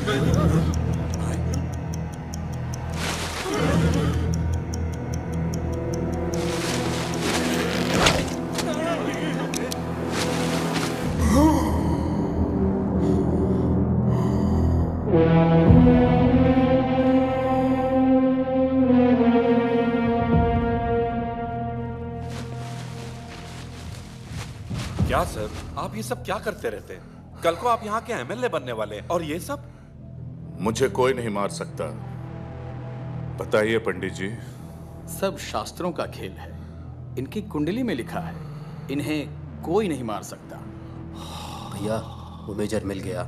क्या सर, आप ये सब क्या करते रहते हैं? कल को आप यहाँ के एमएलए बनने वाले हैं और ये सब? मुझे कोई नहीं मार सकता। बताइए पंडित जी। सब शास्त्रों का खेल है। इनकी कुंडली में लिखा है, इन्हें कोई नहीं मार सकता। भैया, वो मेजर मिल गया।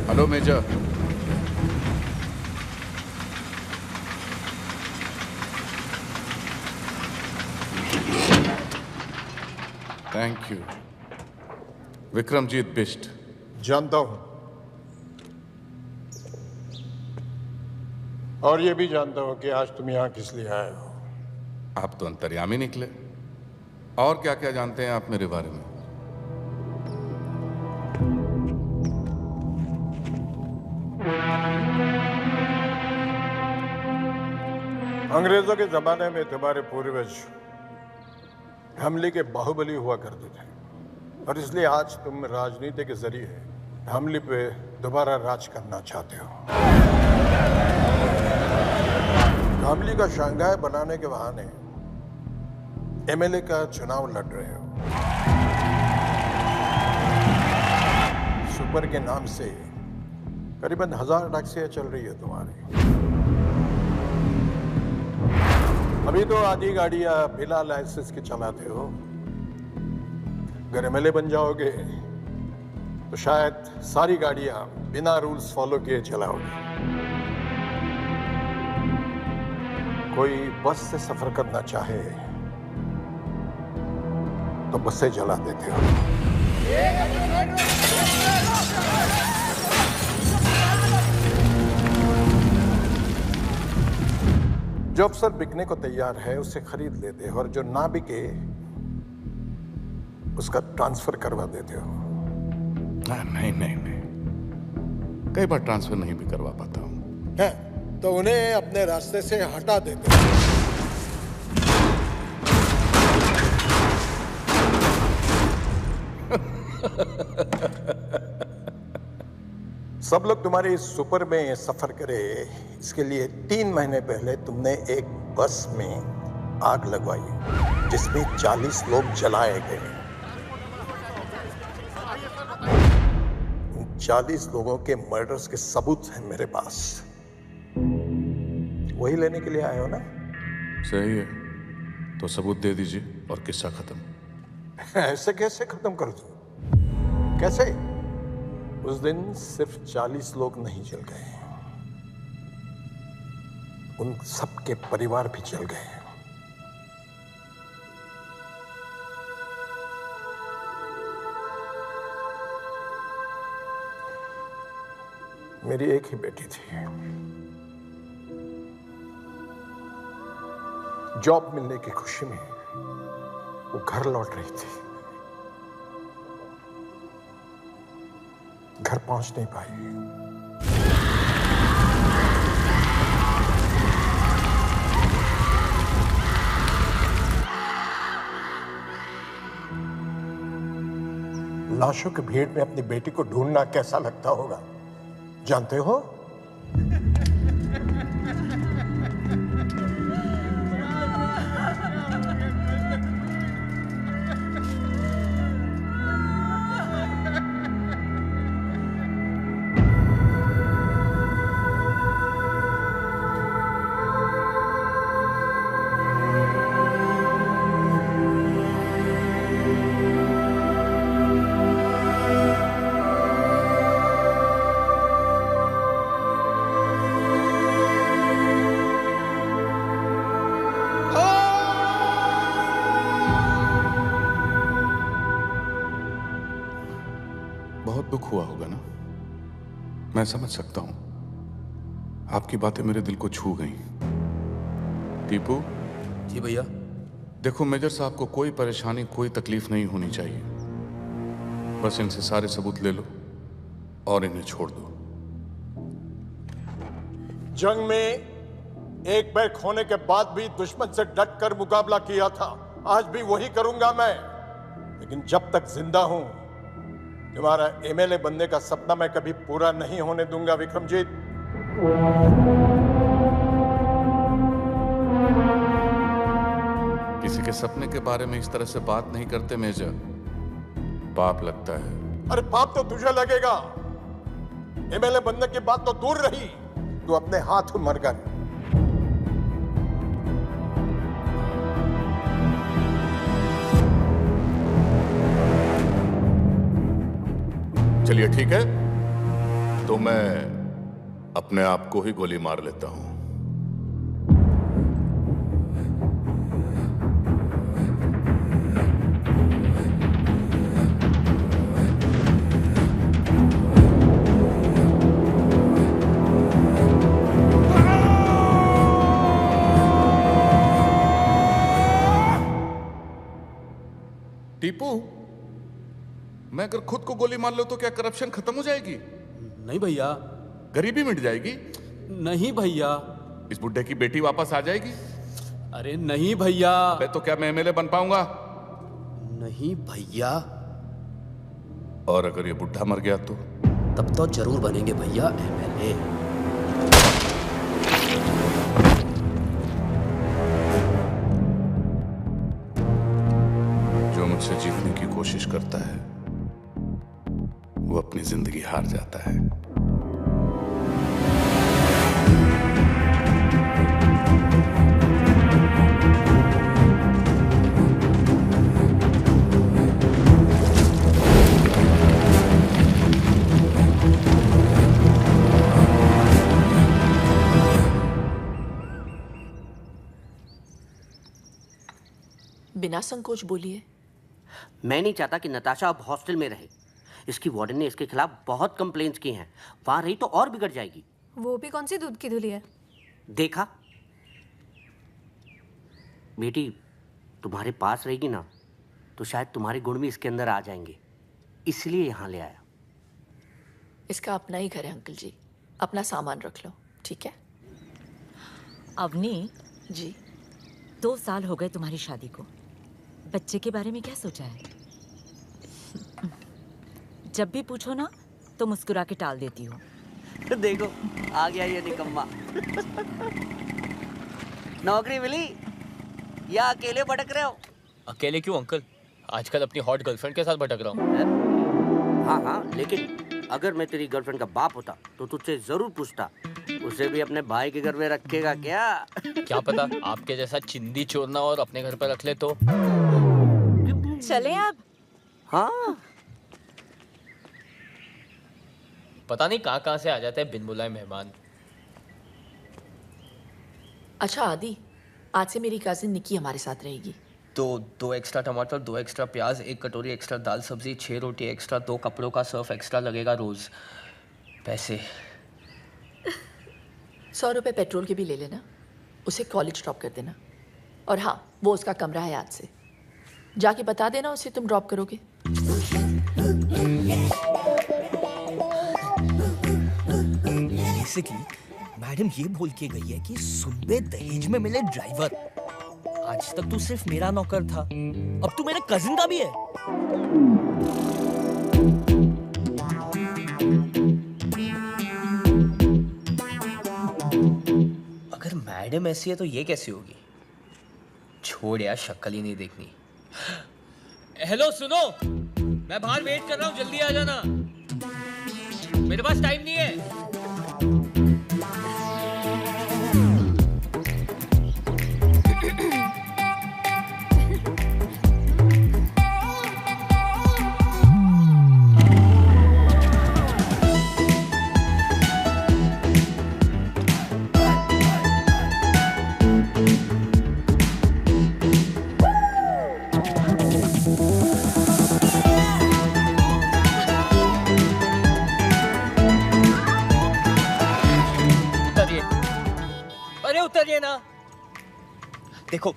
Hello major. Thank you. Vikramjit Bisht. जानता हूं, और ये भी जानता हूं कि आज तुम यहां किस लिए आए हो। आप तो अंतर्यामी निकले। और क्या क्या जानते हैं आप मेरे बारे में? अंग्रेजों के जमाने में तुम्हारे पूर्वज हमले के बाहुबली हुआ करते थे, और इसलिए आज तुम राजनीति के जरिए हमले पे दोबारा राज करना चाहते हो। हमले का शंघाई बनाने के बहाने एमएलए का चुनाव लड़ रहे हो। सुपर के नाम से करीबन 1000 टैक्सियां चल रही है तुम्हारी। अभी तो आधी गाड़ियां बिना लाइसेंस के चलाते हो। अगर एमएलए बन जाओगे तो शायद सारी गाड़ियां बिना रूल्स फॉलो किए चलाओगे। कोई बस से सफर करना चाहे तो बसें जला देते हो। जो अफसर बिकने को तैयार है उसे खरीद लेते हो, और जो ना बिके उसका ट्रांसफर करवा देते हो। नहीं नहीं नहीं, कई बार ट्रांसफर नहीं भी करवा पाता हूं। है तो उन्हें अपने रास्ते से हटा देते हो। सब लोग तुम्हारे इस सुपर में सफर करे, इसके लिए 3 महीने पहले तुमने एक बस में आग लगवाई जिसमें 40 लोग जलाए गए। 40 लोगों के मर्डर्स के सबूत हैं मेरे पास। वही लेने के लिए आए हो ना? सही है, तो सबूत दे दीजिए और किस्सा खत्म। ऐसे कैसे खत्म कर दूं? कैसे? उस दिन सिर्फ 40 लोग नहीं जल गए, उन सबके परिवार भी जल गए। मेरी एक ही बेटी थी। जॉब मिलने की खुशी में वो घर लौट रही थी। घर पहुंच नहीं पाई। लाशों की भीड़ में अपनी बेटी को ढूंढना कैसा लगता होगा, जानते हो? बहुत दुख हुआ होगा ना? मैं समझ सकता हूं। आपकी बातें मेरे दिल को छू गई। टीपू, जी भैया। देखो मेजर साहब को कोई परेशानी, कोई तकलीफ नहीं होनी चाहिए। बस इनसे सारे सबूत ले लो और इन्हें छोड़ दो। जंग में एक पैर खोने के बाद भी दुश्मन से डट कर मुकाबला किया था, आज भी वही करूंगा मैं। लेकिन जब तक जिंदा हूं, तुम्हारा एमएलए बनने का सपना मैं कभी पूरा नहीं होने दूंगा विक्रमजीत। किसी के सपने के बारे में इस तरह से बात नहीं करते मेजर, पाप लगता है। अरे पाप तो तुझे लगेगा। एमएलए बनने की बात तो दूर रही, तू अपने हाथ मर गया। चलिए ठीक है, तो मैं अपने आप को ही गोली मार लेता हूं। टीपू, मैं अगर खुद को गोली मार लो तो क्या करप्शन खत्म हो जाएगी? नहीं भैया। गरीबी मिट जाएगी? नहीं भैया। इस बुड्ढे की बेटी वापस आ जाएगी? अरे नहीं भैया। अबे तो क्या मैं एमएलए बन पाऊंगा? नहीं भैया। और अगर ये बुड्ढा मर गया तो? तब तो जरूर बनेंगे भैया एमएलए। जो मुझसे जीतने की कोशिश करता है वो अपनी जिंदगी हार जाता है। बिना संकोच बोलिए। मैं नहीं चाहता कि नताशा अब हॉस्टल में रहे। इसकी वार्डन ने इसके खिलाफ बहुत कंप्लेंट्स की हैं। वहां रही तो और बिगड़ जाएगी। वो भी कौन सी दूध की धुली है? देखा, बेटी तुम्हारे पास रहेगी ना तो शायद तुम्हारे गुण भी इसके अंदर आ जाएंगे, इसलिए यहाँ ले आया। इसका अपना ही घर है अंकल जी, अपना सामान रख लो, ठीक है? अवनी जी। 2 साल हो गए तुम्हारी शादी को, बच्चे के बारे में क्या सोचा है? जब भी पूछो ना तो मुस्कुरा के टाल देती हो। देखो आ गया ये निकम्मा। नौकरी मिली या अकेले भटक रहे हो? अकेले क्यों अंकल, आजकल अपनी हॉट गर्लफ्रेंड के साथ भटक रहा हूँ। हाँ, लेकिन अगर मैं तेरी गर्लफ्रेंड का बाप होता तो तुझसे जरूर पूछता, उसे भी अपने भाई के घर में रखेगा क्या? क्या पता आपके जैसा चिंदी चोरना और अपने घर पर रख ले तो। चले अब। हाँ, पता नहीं कहाँ से आ जाते हैं बिन बुलाए मेहमान। अच्छा आदि, आज से मेरी कजिन निकी हमारे साथ रहेगी। तो 2 एक्स्ट्रा टमाटर, 2 एक्स्ट्रा प्याज, 1 कटोरी एक्स्ट्रा दाल सब्जी, 6 रोटी एक्स्ट्रा, 2 कपड़ों का सर्फ एक्स्ट्रा लगेगा रोज। पैसे 100 रुपए पेट्रोल के भी ले लेना, उसे कॉलेज ड्रॉप कर देना। और हाँ, वो उसका कमरा है आज से, जाके बता देना उसे तुम ड्रॉप करोगे। बेसिकली मैडम ये बोल के गई है कि सुबह दहेज में मिले ड्राइवर। आज तक तू सिर्फ मेरा नौकर था, अब तू मेरे कजिन का भी है। अगर मैडम ऐसी है तो ये कैसी होगी? छोड़ यार, शक्ल ही नहीं देखनी। हेलो सुनो, मैं बाहर वेट कर रहा हूँ, जल्दी आ जाना, मेरे पास टाइम नहीं है। चाहिए ना। देखो,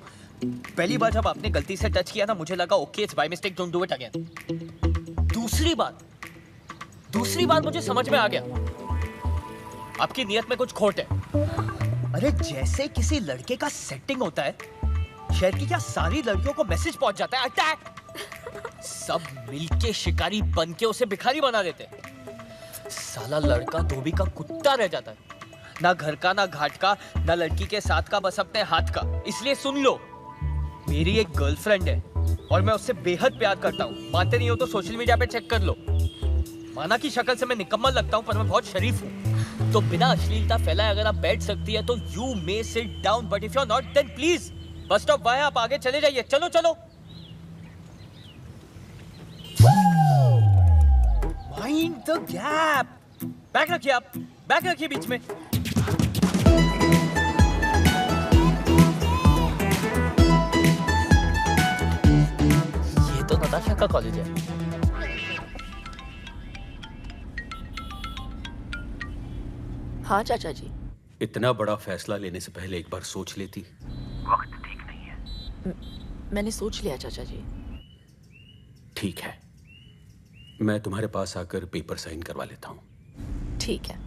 पहली बार जब आपने गलती से टच किया ना, मुझे लगा okay it's by mistake, don't do it again. दूसरी बार मुझे समझ में आ गया आपकी नियत में कुछ खोट है। अरे जैसे किसी लड़के का सेटिंग होता है, शहर की क्या सारी लड़कियों को मैसेज पहुंच जाता है अटैक, सब मिलके शिकारी बन के उसे भिखारी बना देते हैं। साला लड़का धोबी का कुत्ता रह जाता है, ना घर का, ना घाट का, ना लड़की के साथ का, बस अपने हाथ का। इसलिए सुन लो, मेरी एक गर्लफ्रेंड है और मैं उससे बेहद प्यार करता हूँ। मानते नहीं हो तो सोशल मीडिया पे चेक कर लो। माना की शक्ल से मैं निकम्मा लगता हूँ, पर मैं बहुत शरीफ हूँ। तो बिना अश्लीलता फैलाए अगर आप बैठ सकती है तो you may sit down, but if you are not then please बस स्टॉप वहाँ, आप आगे चले जाइए। चलो चलो। Mind the gap. बैग रखिए, आप बैग रखिए बीच में। ये तो नताशा का कॉलेज है। हाँ चाचा जी। इतना बड़ा फैसला लेने से पहले एक बार सोच लेती। वक्त ठीक नहीं है। मैंने सोच लिया चाचा जी। ठीक है, मैं तुम्हारे पास आकर पेपर साइन करवा लेता हूँ। ठीक है,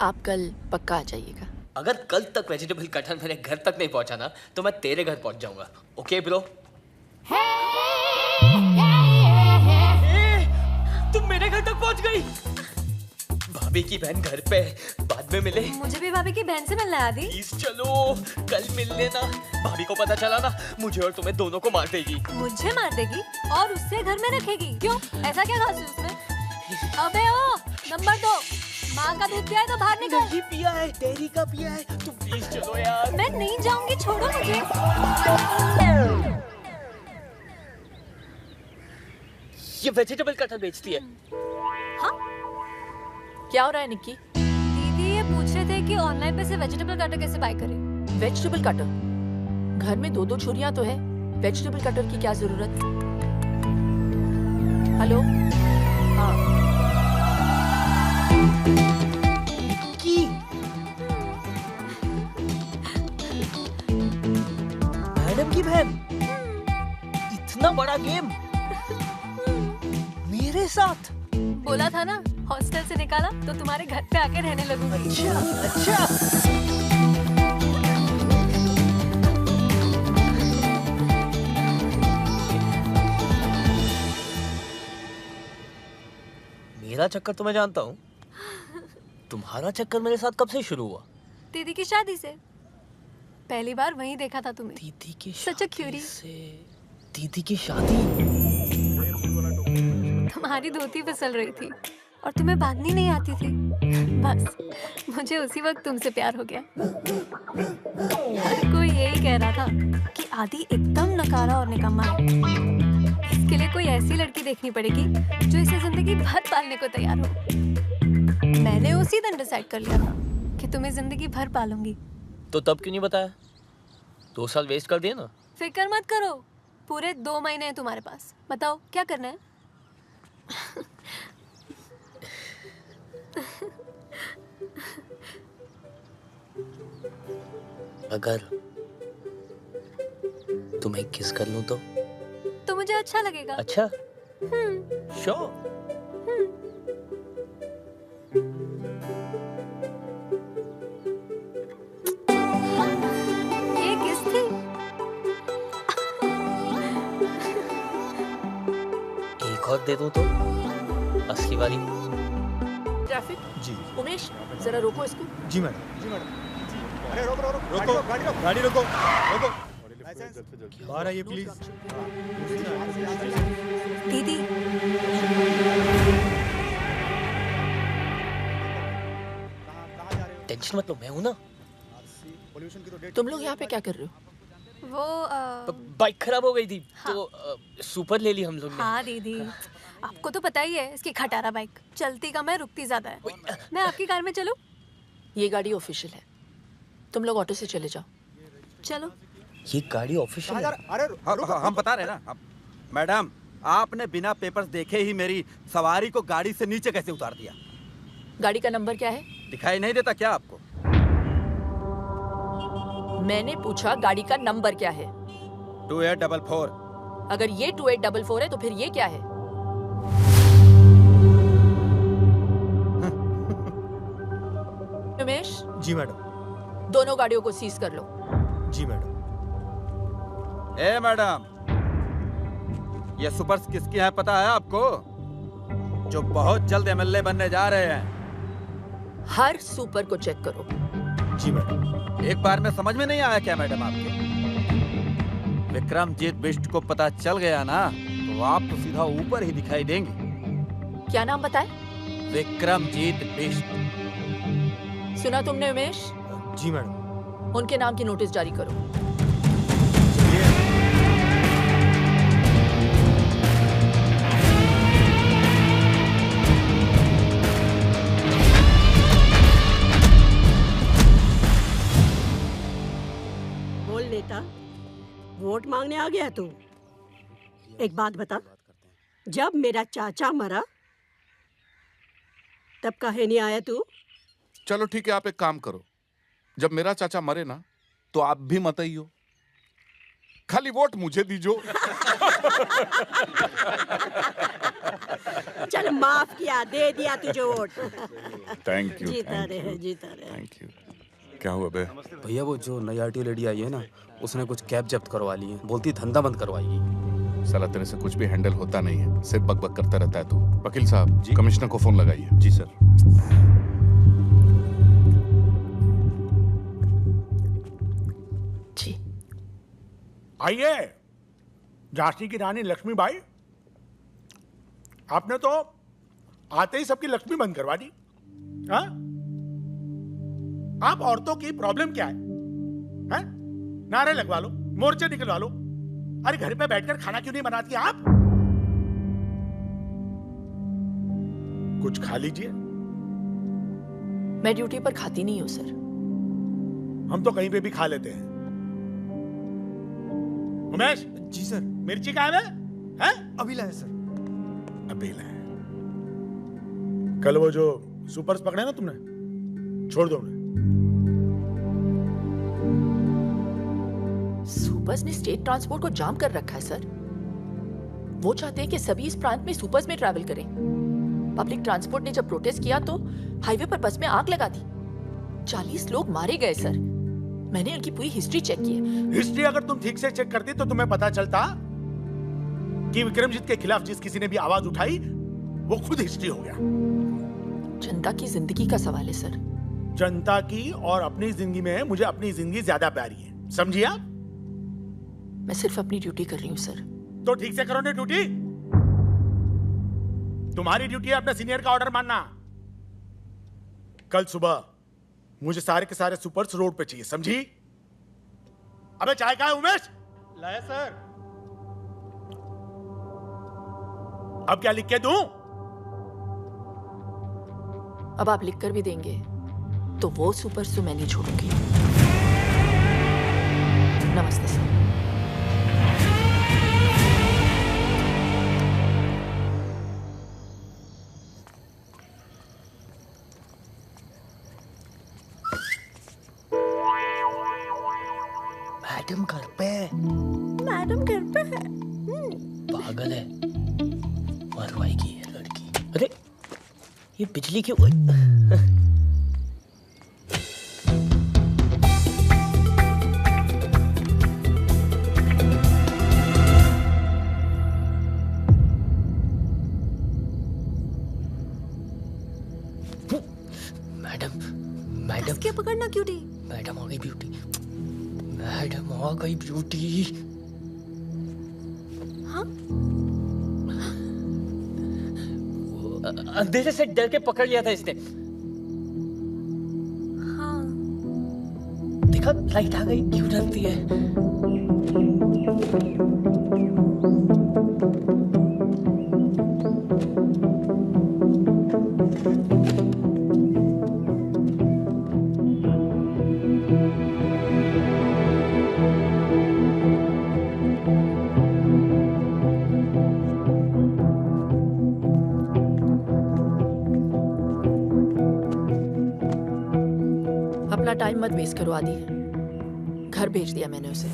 आप कल पक्का आ जाइएगा। अगर कल तक वेजिटेबल कटहल मेरे घर तक नहीं पहुंचा ना, तो मैं तेरे घर पहुंच जाऊंगा। Okay bro? तुम मेरे घर तक पहुंच गई। भाभी की बहन घर पे, बाद में मिले। मुझे भी भाभी की बहन से मिलना है आदि। प्लीज चलो, कल मिल लेना। भाभी को पता चला ना, मुझे और तुम्हें दोनों को मार देगी। मुझे मार देगी और उससे घर में रखेगी? क्यों, ऐसा क्या खास है उसमें? अबे ओ, नंबर 2, माँ का दूध पिया है तो बाहर निकल। नहीं पिया है, डेयरी का पिया है। तुम प्लीज चलो यार। मैं नहीं जाऊंगी, छोड़ो मुझे। ये वेजिटेबल कटहल बेचती है। हाँ? क्या हो रहा है निक्की? दीदी ये पूछ रहे थे कि ऑनलाइन पे से वेजिटेबल कटर कैसे बाय करें। Vegetable cutter? घर में 2-2 छुरियां तो है, वेजिटेबल कटर की क्या जरूरत? हेलो? हाँ। मैडम की बहन, इतना बड़ा गेम मेरे साथ? बोला था ना, हॉस्टल से निकाला तो तुम्हारे घर पे आके रहने लगूंगी। अच्छा अच्छा। मेरा चक्कर तो मैं जानता हूँ, तुम्हारा चक्कर मेरे साथ कब से शुरू हुआ? दीदी की शादी से। पहली बार वहीं देखा था तुम्हें। दीदी की सच अ क्यूरी। दीदी की शादी? तुम्हारी धोती फिसल रही थी और तुम्हें बांधनी नहीं आती थी। बस मुझे उसी वक्त तुमसे प्यार हो गया। हर कोई यही कह रहा था कि आदि एकदम नकारा और निकम्मा है। इसके लिए कोई ऐसी लड़की देखनी पड़ेगी जो इसे जिंदगी भर पालने को तैयार हो। मैंने उसी दिन डिसाइड कर लिया था कि तुम्हें जिंदगी भर पालूंगी। तो तब क्यों नहीं बताया? 2 साल वेस्ट कर दिए ना। फिक्र मत करो, पूरे 2 महीने हैं तुम्हारे पास। बताओ क्या करना है? अगर तुम्हें किस कर लूं तो मुझे अच्छा लगेगा। अच्छा? श्योर। ये किस थी? एक और दे दूं तो? असली वाली। ट्रैफिक? जी। उमेश, जरा रोको इसको। जी मैडम। जी मैडम। अरे रोको रोको रोको, गाड़ी रोको रोको। बाहर आइए प्लीज। दीदी। टेंशन मत लो, मैं हूं ना। तुम लोग यहाँ पे क्या कर रहे हो? वो बाइक खराब हो गई थी। हाँ। तो सुपर ले ली हम लोग ने। हाँ दीदी, आपको तो पता ही है इसकी खटारा बाइक चलती कम है, रुकती ज्यादा है। मैं आपकी कार में चलूं? ये गाड़ी ऑफिशियल है, तुम लोग ऑटो से चले जाओ। चलो। ये गाड़ी ऑफिशियल है? अरे हम बता रहे हैं ना मैडम, आपने बिना पेपर्स देखे ही मेरी सवारी को गाड़ी से नीचे कैसे उतार दिया? गाड़ी का नंबर क्या है? दिखाई नहीं देता क्या आपको? मैंने पूछा गाड़ी का नंबर क्या है? 2844। अगर ये 2844 है तो फिर ये क्या है? उमेश, जी मैडम। दोनों गाड़ियों को सीज कर लो। जी मैडम। ए मैडम, ये सुपर्स किसकी है पता है आपको? जो बहुत जल्द एमएलए बनने जा रहे हैं। हर सुपर को चेक करो। जी मैडम। एक बार में समझ में नहीं आया क्या मैडम आपके? विक्रमजीत बिष्ट को पता चल गया ना तो आप तो सीधा ऊपर ही दिखाई देंगे। क्या नाम बताए? विक्रमजीत बिष्ट। सुना तुमने उमेश? जी मैडम। उनके नाम की नोटिस जारी करो। बोल नेता, वोट मांगने आ गया तू? एक बात बता, जब मेरा चाचा मरा तब काहे नहीं आया तू? चलो ठीक है, आप एक काम करो, जब मेरा चाचा मरे ना तो आप भी मत आइयो, खाली वोट मुझे दीजो। चल माफ किया, दे दिया तुझे वोट। Thank you. जीता रहे, जीता रहे। Thank you. क्या हुआ बे? भैया वो जो नई आरटीओ लेडी आई है ना, उसने कुछ कैब जब्त करवा ली है, बोलती धंधा बंद करवाएगी। साला तेरे से कुछ भी हैंडल होता नहीं है, सिर्फ बकबक करता रहता है तू। वकील साहब जी, कमिश्नर को फोन लगाइए। जी सर। जी आइए झांसी की रानी लक्ष्मीबाई, आपने तो आते ही सबकी लक्ष्मी बंद करवा दी। हाँ? आप औरतों की प्रॉब्लम क्या है? हैं? नारे लगवा लो, मोर्चे निकलवा लो। अरे घर पे बैठकर खाना क्यों नहीं बनाती आप? कुछ खा लीजिए। मैं ड्यूटी पर खाती नहीं हूँ सर। हम तो कहीं पे भी खा लेते हैं। उमेश। जी सर। मिर्ची कहाँ है? हैं? अभी लाए सर। अभी लाए। कल वो जो सुपर्स पकड़े ना तुमने, छोड़ दो उन्हें। सुपर्स ने स्टेट ट्रांसपोर्ट को जाम कर रखा है सर। वो चाहते हैं कि सभी इस प्रांत में सुपर्स में ट्रैवल करें। पब्लिक ट्रांसपोर्ट ने जब प्रोटेस्ट किया तो हाईवे पर बस में आग लगा दी। 40 लोग मारे गए सर। मैंने उनकी पूरी हिस्ट्री चेक की है। हिस्ट्री अगर तुम ठीक से चेक करती तो तुम्हें पता चलता कि विक्रमजीत के खिलाफ जिस किसी ने भी आवाज उठाई वो खुद हिस्ट्री हो गया। जनता की जिंदगी का सवाल है सर। जनता की और अपनी जिंदगी में मुझे अपनी जिंदगी ज्यादा प्यारी है, समझिए आप? मैं सिर्फ अपनी ड्यूटी कर रही हूँ सर। तो ठीक से करो ना ड्यूटी। तुम्हारी ड्यूटी है अपने सीनियर का ऑर्डर मानना। कल सुबह मुझे सारे के सारे सुपर्स रोड पे चाहिए, समझी? अबे चाय का है उमेश? लाया सर। अब क्या लिख के दूं? अब आप लिख कर भी देंगे तो वो सुपर्स तो मैं नहीं छोड़ूंगी। नमस्ते सर। मैडम घर पे है। मैडम घर पे है। पागल है, मरवाएगी ये लड़की। अरे ये बिजली क्यों? मैडम मैडम क्या पकड़ना क्यों दी? मैडम आ गई ब्यूटी। मैडम आ गई ब्यूटी। हाँ? अंधेरे से डर के पकड़ लिया था इसने। हाँ। देखा लाइट आ गई, क्यों डरती है? अपना टाइम मत वेस्ट करो आदि। घर भेज दिया मैंने उसे।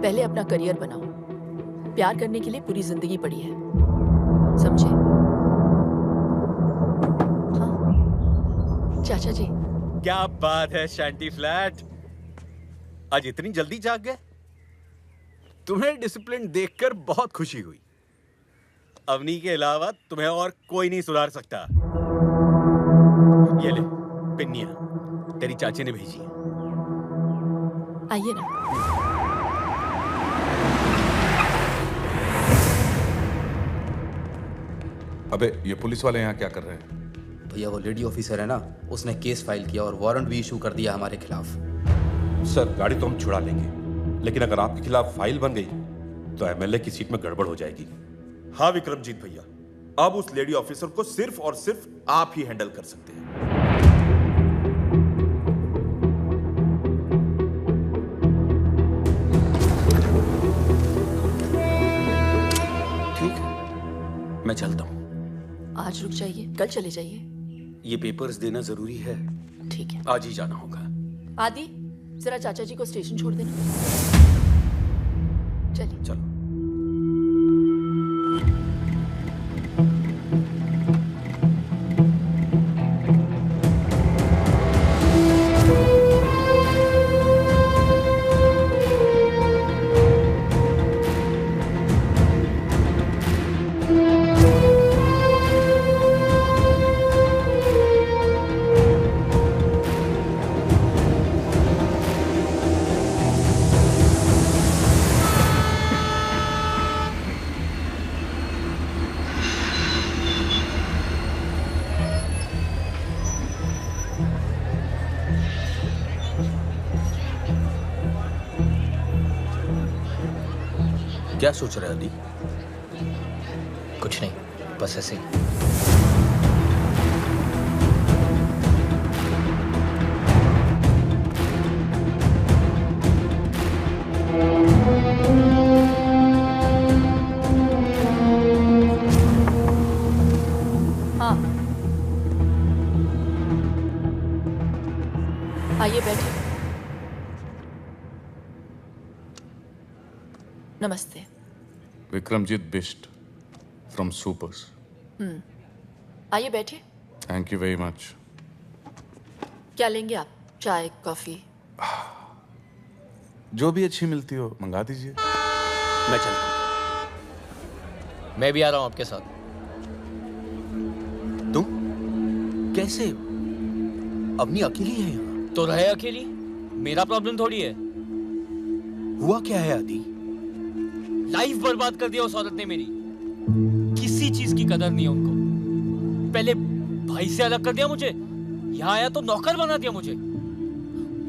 पहले अपना करियर बनाओ। प्यार करने के लिए पूरी जिंदगी पड़ी है, समझे? हाँ चाचा जी। क्या बात है शांति फ्लैट, आज इतनी जल्दी जाग गए? तुम्हें डिसिप्लिन देखकर बहुत खुशी हुई। अवनी के अलावा तुम्हें और कोई नहीं सुधार सकता। ये ले पिन्निया, तेरी चाची ने भेजी है। आइए ना। अबे ये पुलिस वाले यहाँ क्या कर रहे हैं? भैया वो लेडी ऑफिसर है ना, उसने केस फाइल किया और वारंट भी इशू कर दिया हमारे खिलाफ। सर गाड़ी तो हम छुड़ा लेंगे, लेकिन अगर आपके खिलाफ फाइल बन गई तो एमएलए की सीट में गड़बड़ हो जाएगी। हाँ विक्रमजीत भैया, अब उस लेडी ऑफिसर को सिर्फ और सिर्फ आप ही हैंडल कर सकते हैं। ठीक है, मैं चलता हूँ। आज रुक जाइए, कल चले जाइए। ये पेपर्स देना जरूरी है। ठीक है, आज ही जाना होगा। आदि जरा चाचा जी को स्टेशन छोड़ देना। चलिए। चलो। क्या सोच रहे आदि? कुछ नहीं, बस ऐसे ही। हाँ आइए बैठिए। नमस्ते। Vikramjit Bisht from supers. आइए बैठिए। Thank you very much. क्या लेंगे आप? चाय, कॉफी? जो भी अच्छी मिलती हो मंगा दीजिए। मैं चलता हूँ। मैं भी आ रहा हूँ आपके साथ। तुम कैसे? अवनी अकेली है यहाँ? तो रहे अकेली, मेरा प्रॉब्लम थोड़ी है। हुआ क्या है आदि? लाइफ बर्बाद कर दिया उस औरत ने मेरी। किसी चीज की कदर नहीं है उनको। पहले भाई से अलग कर दिया मुझे, यहाँ आया तो नौकर बना दिया मुझे।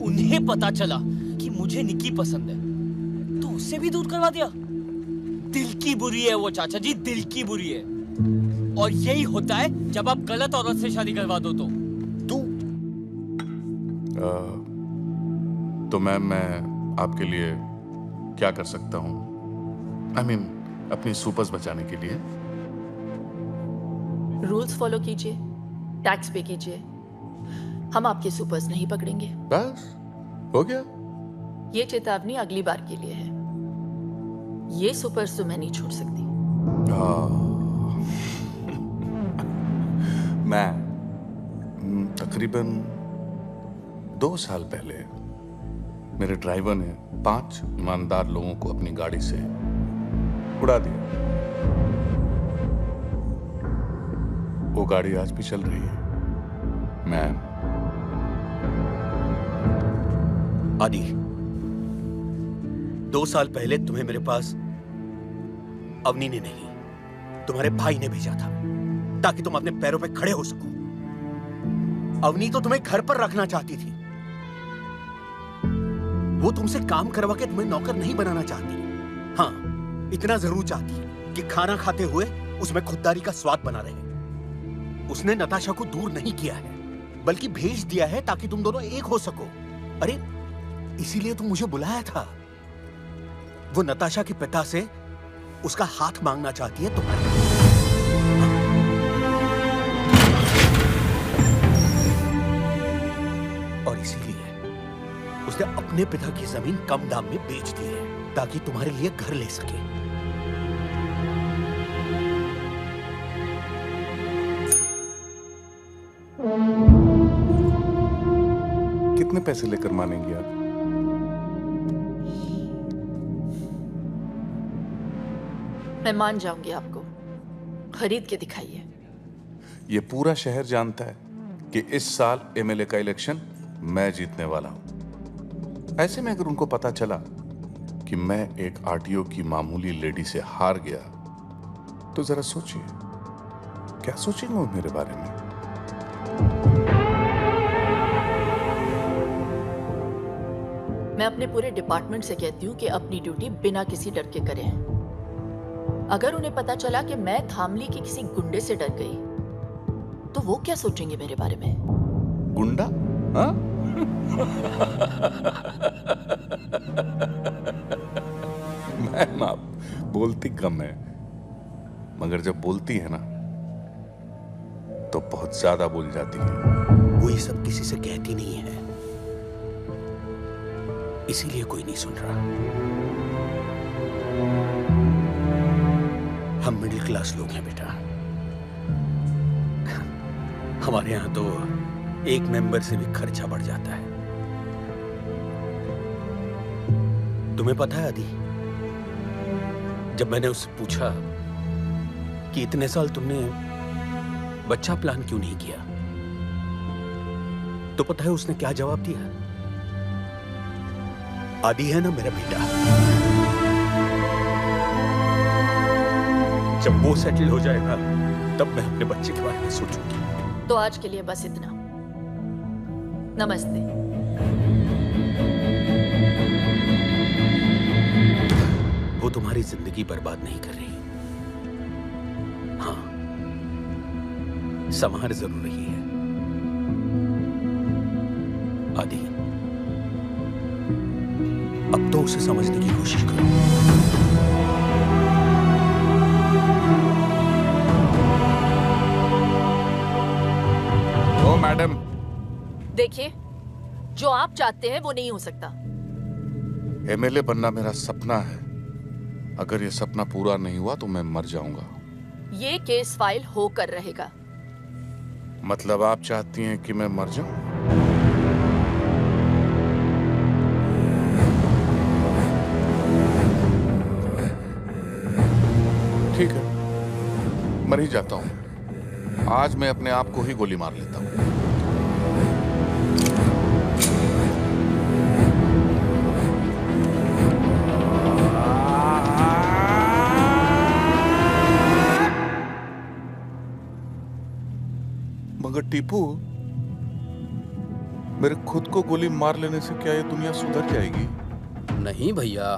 उन्हें पता चला कि मुझे निकी पसंद है तो उससे भी दूर करवा दिया। दिल की बुरी है वो चाचा जी, दिल की बुरी है। और यही होता है जब आप गलत औरत से शादी करवा दो। तो मैम मैं आपके लिए क्या कर सकता हूँ? I mean, अपनी सुपर्स बचाने के लिए। रूल्स फॉलो कीजिए, टैक्स पे कीजिए। हम आपके सुपर्स नहीं पकड़ेंगे। बस हो गया। ये चेतावनी अगली बार के लिए है। ये सुपर्स तो मैं नहीं छोड़ सकती। मैं तकरीबन 2 साल पहले मेरे ड्राइवर ने 5 ईमानदार लोगों को अपनी गाड़ी से उड़ा दिया। वो गाड़ी आज भी चल रही है। मैम आदि, 2 साल पहले तुम्हें मेरे पास अवनी ने नहीं, तुम्हारे भाई ने भेजा था ताकि तुम अपने पैरों पे खड़े हो सको। अवनी तो तुम्हें घर पर रखना चाहती थी। वो तुमसे काम करवा के तुम्हें नौकर नहीं बनाना चाहती। हाँ, इतना जरूर चाहती कि खाना खाते हुए उसमें खुददारी का स्वाद बना रहे। उसने नताशा को दूर नहीं किया है, बल्कि भेज दिया है ताकि तुम दोनों एक हो सको। अरे इसीलिए तुम मुझे बुलाया था। वो नताशा के पिता से उसका हाथ मांगना चाहती है तुम्हारे। उसने अपने पिता की जमीन कम दाम में बेच दी है ताकि तुम्हारे लिए घर ले सके। कितने पैसे लेकर मानेंगी आप? मैं मान जाऊंगी आपको, खरीद के दिखाइए। ये पूरा शहर जानता है कि इस साल एमएलए का इलेक्शन मैं जीतने वाला हूं। ऐसे में अगर उनको पता चला कि मैं एक आरटीओ की मामूली लेडी से हार गया तो जरा सोचिए, क्या सोचेंगे वो मेरे बारे में? मैं अपने पूरे डिपार्टमेंट से कहती हूँ कि अपनी ड्यूटी बिना किसी डर के करें। अगर उन्हें पता चला कि मैं धामली के किसी गुंडे से डर गई तो वो क्या सोचेंगे मेरे बारे में? गुंडा? हाँ? मैम, आप बोलती कम है, मगर जब बोलती है ना तो बहुत ज्यादा बोल जाती है। वो ये सब किसी से कहती नहीं है, इसीलिए कोई नहीं सुन रहा। हम मिडिल क्लास लोग हैं बेटा। हमारे यहां तो एक मेंबर से भी खर्चा बढ़ जाता है। तुम्हें पता है आदि, जब मैंने उससे पूछा कि इतने साल तुमने बच्चा प्लान क्यों नहीं किया, तो पता है उसने क्या जवाब दिया? आदि है ना मेरा बेटा, जब वो सेटल हो जाएगा तब मैं अपने बच्चे के बारे में सोचूंगी। तो आज के लिए बस इतना। नमस्ते। वो तुम्हारी जिंदगी बर्बाद नहीं कर रही। हाँ, संभाल जरूर रही है। आदि, अब तो उसे समझने की कोशिश करो। ओ मैडम, देखिए, जो आप चाहते हैं वो नहीं हो सकता। एमएलए बनना मेरा सपना है। अगर ये सपना पूरा नहीं हुआ तो मैं मर जाऊंगा। ये केस फाइल होकर रहेगा। मतलब आप चाहती हैं कि मैं मर जाऊं? ठीक है, मर ही जाता हूं। आज मैं अपने आप को ही गोली मार लेता हूं। मगर टीपू, मेरे खुद को गोली मार लेने से क्या ये दुनिया सुधर जाएगी? नहीं भैया।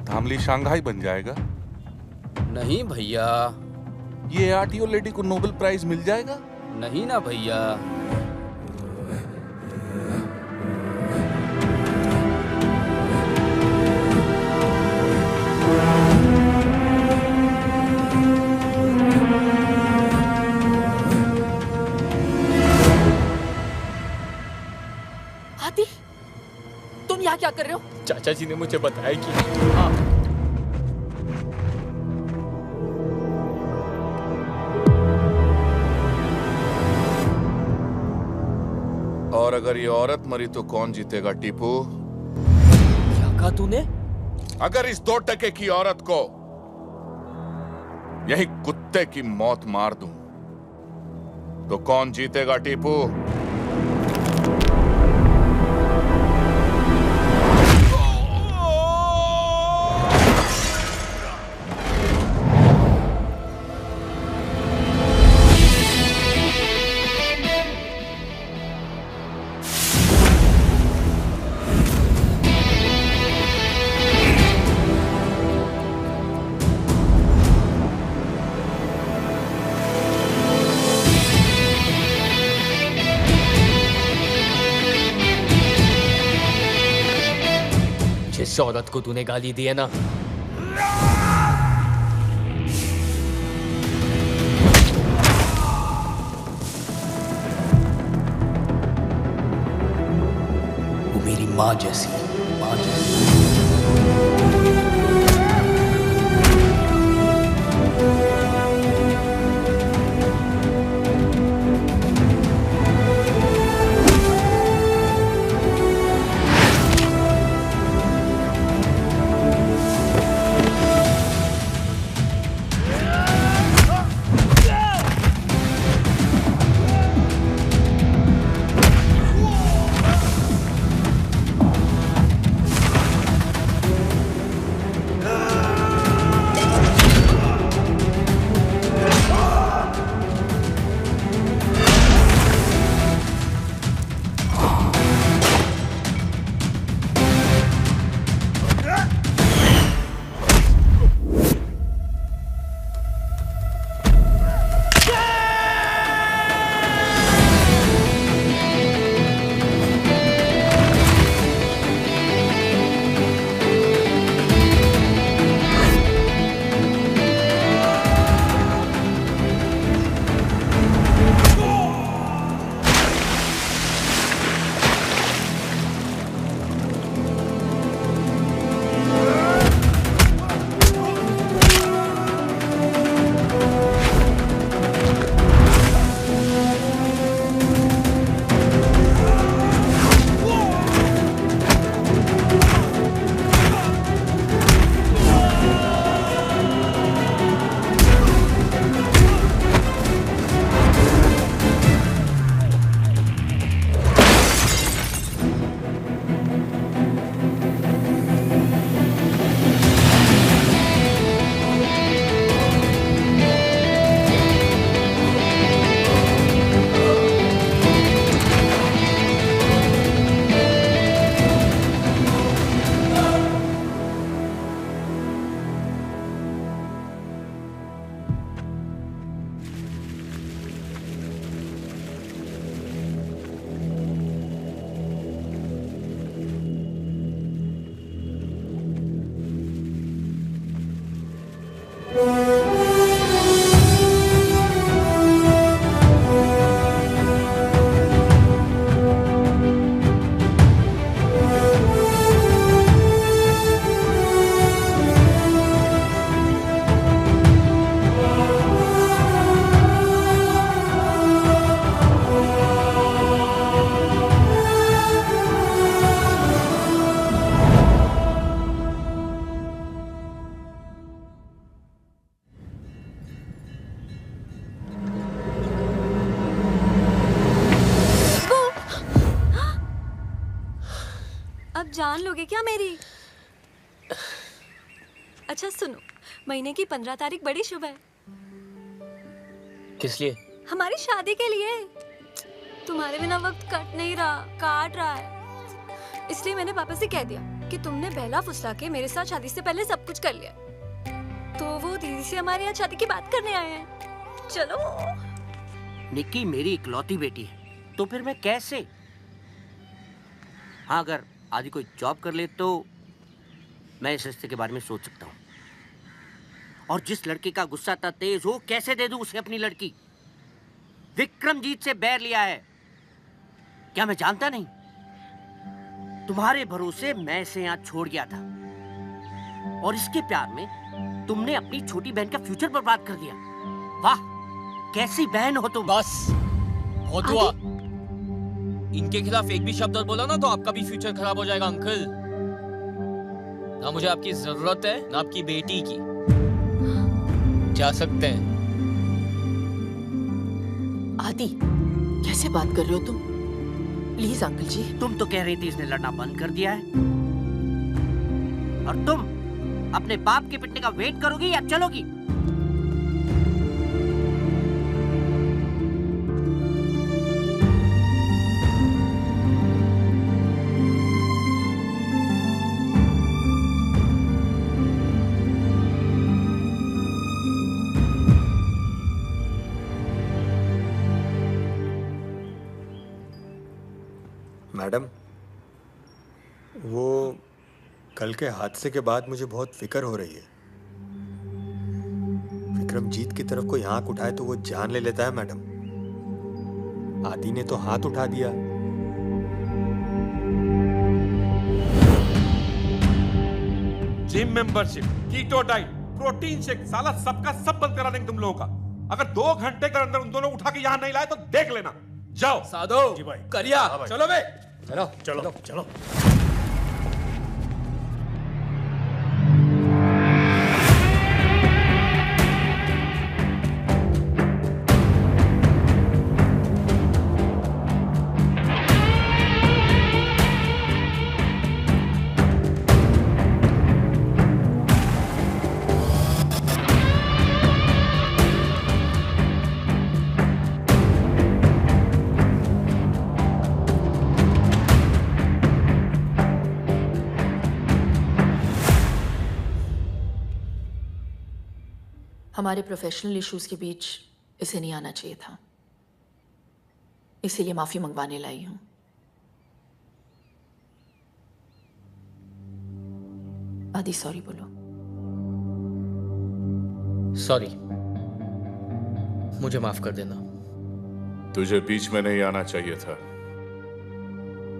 धामली शंघाई बन जाएगा? नहीं भैया। ये आरटीओ लेडी को नोबेल प्राइज मिल जाएगा? नहीं ना भैया। आदि, तुम यहाँ क्या कर रहे हो? चाचा जी ने मुझे बताया कि और अगर ये औरत मरी तो कौन जीतेगा टीपू? क्या कहा तूने? अगर इस 2 टके की औरत को यही कुत्ते की मौत मार दूं तो कौन जीतेगा टीपू? जिस औरत को तूने गाली दी है ना, मेरी माँ जैसी है, माँ जैसी। अब जान लोगे क्या मेरी? अच्छा सुनो, महीने की 15 तारीख बड़ी शुभ है। किस लिए? हमारी शादी के लिए। तुम्हारे बिना वक्त कट नहीं रहा, काट रहा है। इसलिए मैंने पापा से कह दिया कि तुमने बहला फुसला के मेरे साथ शादी से पहले सब कुछ कर लिया। तो वो दीदी से हमारे यहाँ शादी की बात करने आए हैं। चलो। निक्की मेरी इकलौती बेटी है, तो फिर मैं कैसे? हाँ, अगर आदि कोई जॉब कर ले तो मैं इस रिश्ते के बारे में सोच सकता हूँ। और जिस लड़के का गुस्सा इतना तेज हो, कैसे दे दूं उसे अपनी लड़की? विक्रमजीत से बैर लिया है, क्या मैं जानता नहीं? तुम्हारे भरोसे मैं इसे यहाँ छोड़ गया था, और इसके प्यार में तुमने अपनी छोटी बहन का फ्यूचर बर्बाद कर दिया। वाह, कैसी बहन हो तुम। बस बहुत हुआ। इनके खिलाफ एक भी शब्द और बोला ना तो आपका भी फ्यूचर खराब हो जाएगा अंकल। ना मुझे आपकी जरूरत है ना आपकी बेटी की। जा सकते हैं। आदि, कैसे बात कर रहे हो तुम? प्लीज अंकल जी। तुम तो कह रही थी इसने लड़ना बंद कर दिया है, और तुम अपने बाप के पिटने का वेट करोगी या चलोगी? मैडम, वो कल के हादसे के बाद मुझे बहुत फिक्र हो रही है। विक्रमजीत की तरफ कोई आंख उठाए तो वो जान ले लेता है मैडम। आदि ने तो हाथ उठा दिया। Gym membership, keto diet, protein shake, साला सबका सब बंद करा देंगे तुम लोगों का। अगर 2 घंटे के अंदर उन दोनों उठा के यहाँ नहीं लाए तो देख लेना। जाओ। साधो जी भाई, करिया, चलो बे, चलो चलो चलो। हमारे प्रोफेशनल इश्यूज के बीच इसे नहीं आना चाहिए था, इसीलिए माफी मंगवाने लाई हूं। आदि सॉरी बोलो। सॉरी, मुझे माफ कर देना। तुझे बीच में नहीं आना चाहिए था।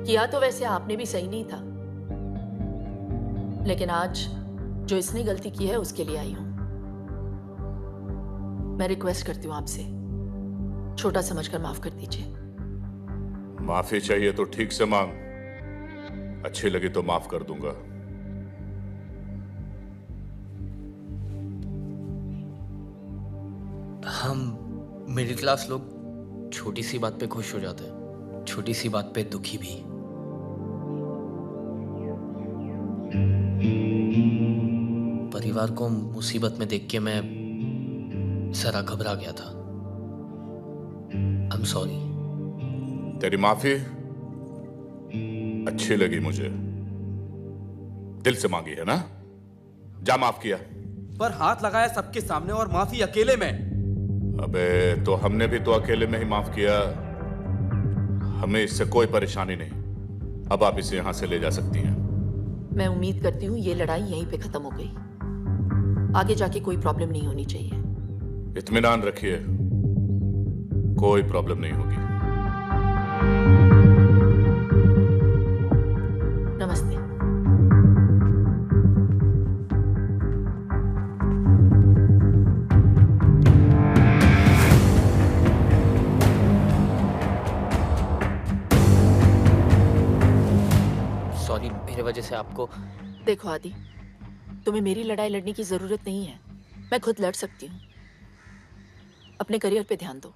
किया तो वैसे आपने भी सही नहीं था, लेकिन आज जो इसने गलती की है उसके लिए आई हूं। मैं रिक्वेस्ट करती हूँ आपसे, छोटा समझकर माफ कर दीजिए। माफी चाहिए तो ठीक से मांग, अच्छी लगी तो माफ कर दूंगा। हम मिडिल क्लास लोग छोटी सी बात पे खुश हो जाते हैं, छोटी सी बात पे दुखी भी। परिवार को मुसीबत में देख के मैं जरा घबरा गया था। I'm sorry। तेरी माफी अच्छी लगी मुझे, दिल से मांगी है ना? जा माफ किया। पर हाथ लगाया सबके सामने और माफी अकेले में। अबे तो हमने भी तो अकेले में ही माफ किया, हमें इससे कोई परेशानी नहीं। अब आप इसे यहां से ले जा सकती हैं। मैं उम्मीद करती हूँ ये लड़ाई यहीं पे खत्म हो गई, आगे जाके कोई प्रॉब्लम नहीं होनी चाहिए। इत्मीनान रखिए, कोई प्रॉब्लम नहीं होगी। नमस्ते। सॉरी, मेरे वजह से आपको। देखो आदि, तुम्हें मेरी लड़ाई लड़ने की जरूरत नहीं है, मैं खुद लड़ सकती हूँ। अपने करियर पे ध्यान दो।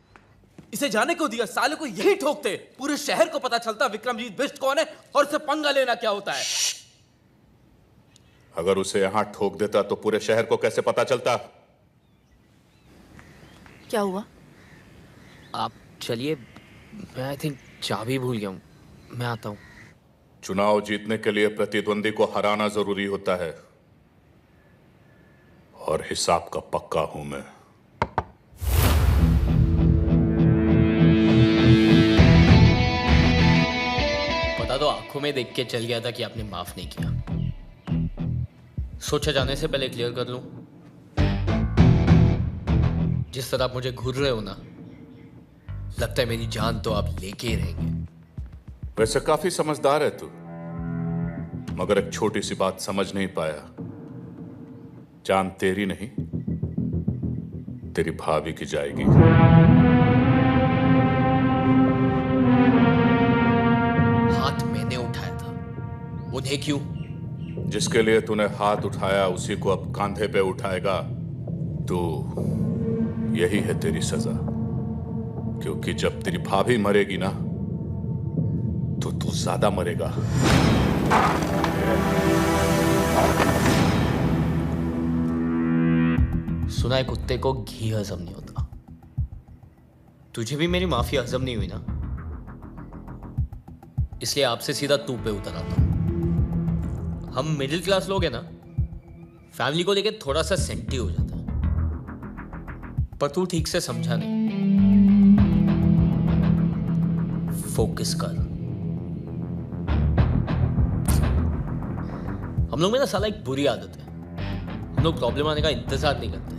इसे जाने को दिया, साले को यही ठोकते, पूरे शहर को पता चलता विक्रमजीत बिष्ट कौन है और उसे पंगा लेना क्या होता है। अगर उसे यहां ठोक देता तो पूरे शहर को कैसे पता चलता? क्या हुआ? आप चलिए, मैं आई थिंक चाबी भूल गया हूँ, मैं आता हूँ। चुनाव जीतने के लिए प्रतिद्वंदी को हराना जरूरी होता है, और हिसाब का पक्का हूं मैं। पता तो आंखों में देख के चल गया था कि आपने माफ नहीं किया। सोचा जाने से पहले क्लियर कर लूं, जिस तरह आप मुझे घूर रहे हो ना, लगता है मेरी जान तो आप लेके ही रहेंगे। वैसे काफी समझदार है तू, मगर एक छोटी सी बात समझ नहीं पाया। जान तेरी नहीं, तेरी भाभी की जाएगी। हाथ मैंने उठाया था, उन्हें क्यों? जिसके लिए तूने हाथ उठाया उसी को अब कांधे पे उठाएगा तो यही है तेरी सजा। क्योंकि जब तेरी भाभी मरेगी ना तो तू ज्यादा मरेगा। सुना है कुत्ते को घी हजम नहीं होता। तुझे भी मेरी माफी हजम नहीं हुई ना, इसलिए आपसे सीधा तू पे उतर आता हूं। हम मिडिल क्लास लोग हैं ना, फैमिली को लेके थोड़ा सा सेंटी हो जाता है, पर तू ठीक से समझा नहीं। फोकस कर। हम लोग में ना साला एक बुरी आदत है, हम लोग प्रॉब्लम आने का इंतजार नहीं करते,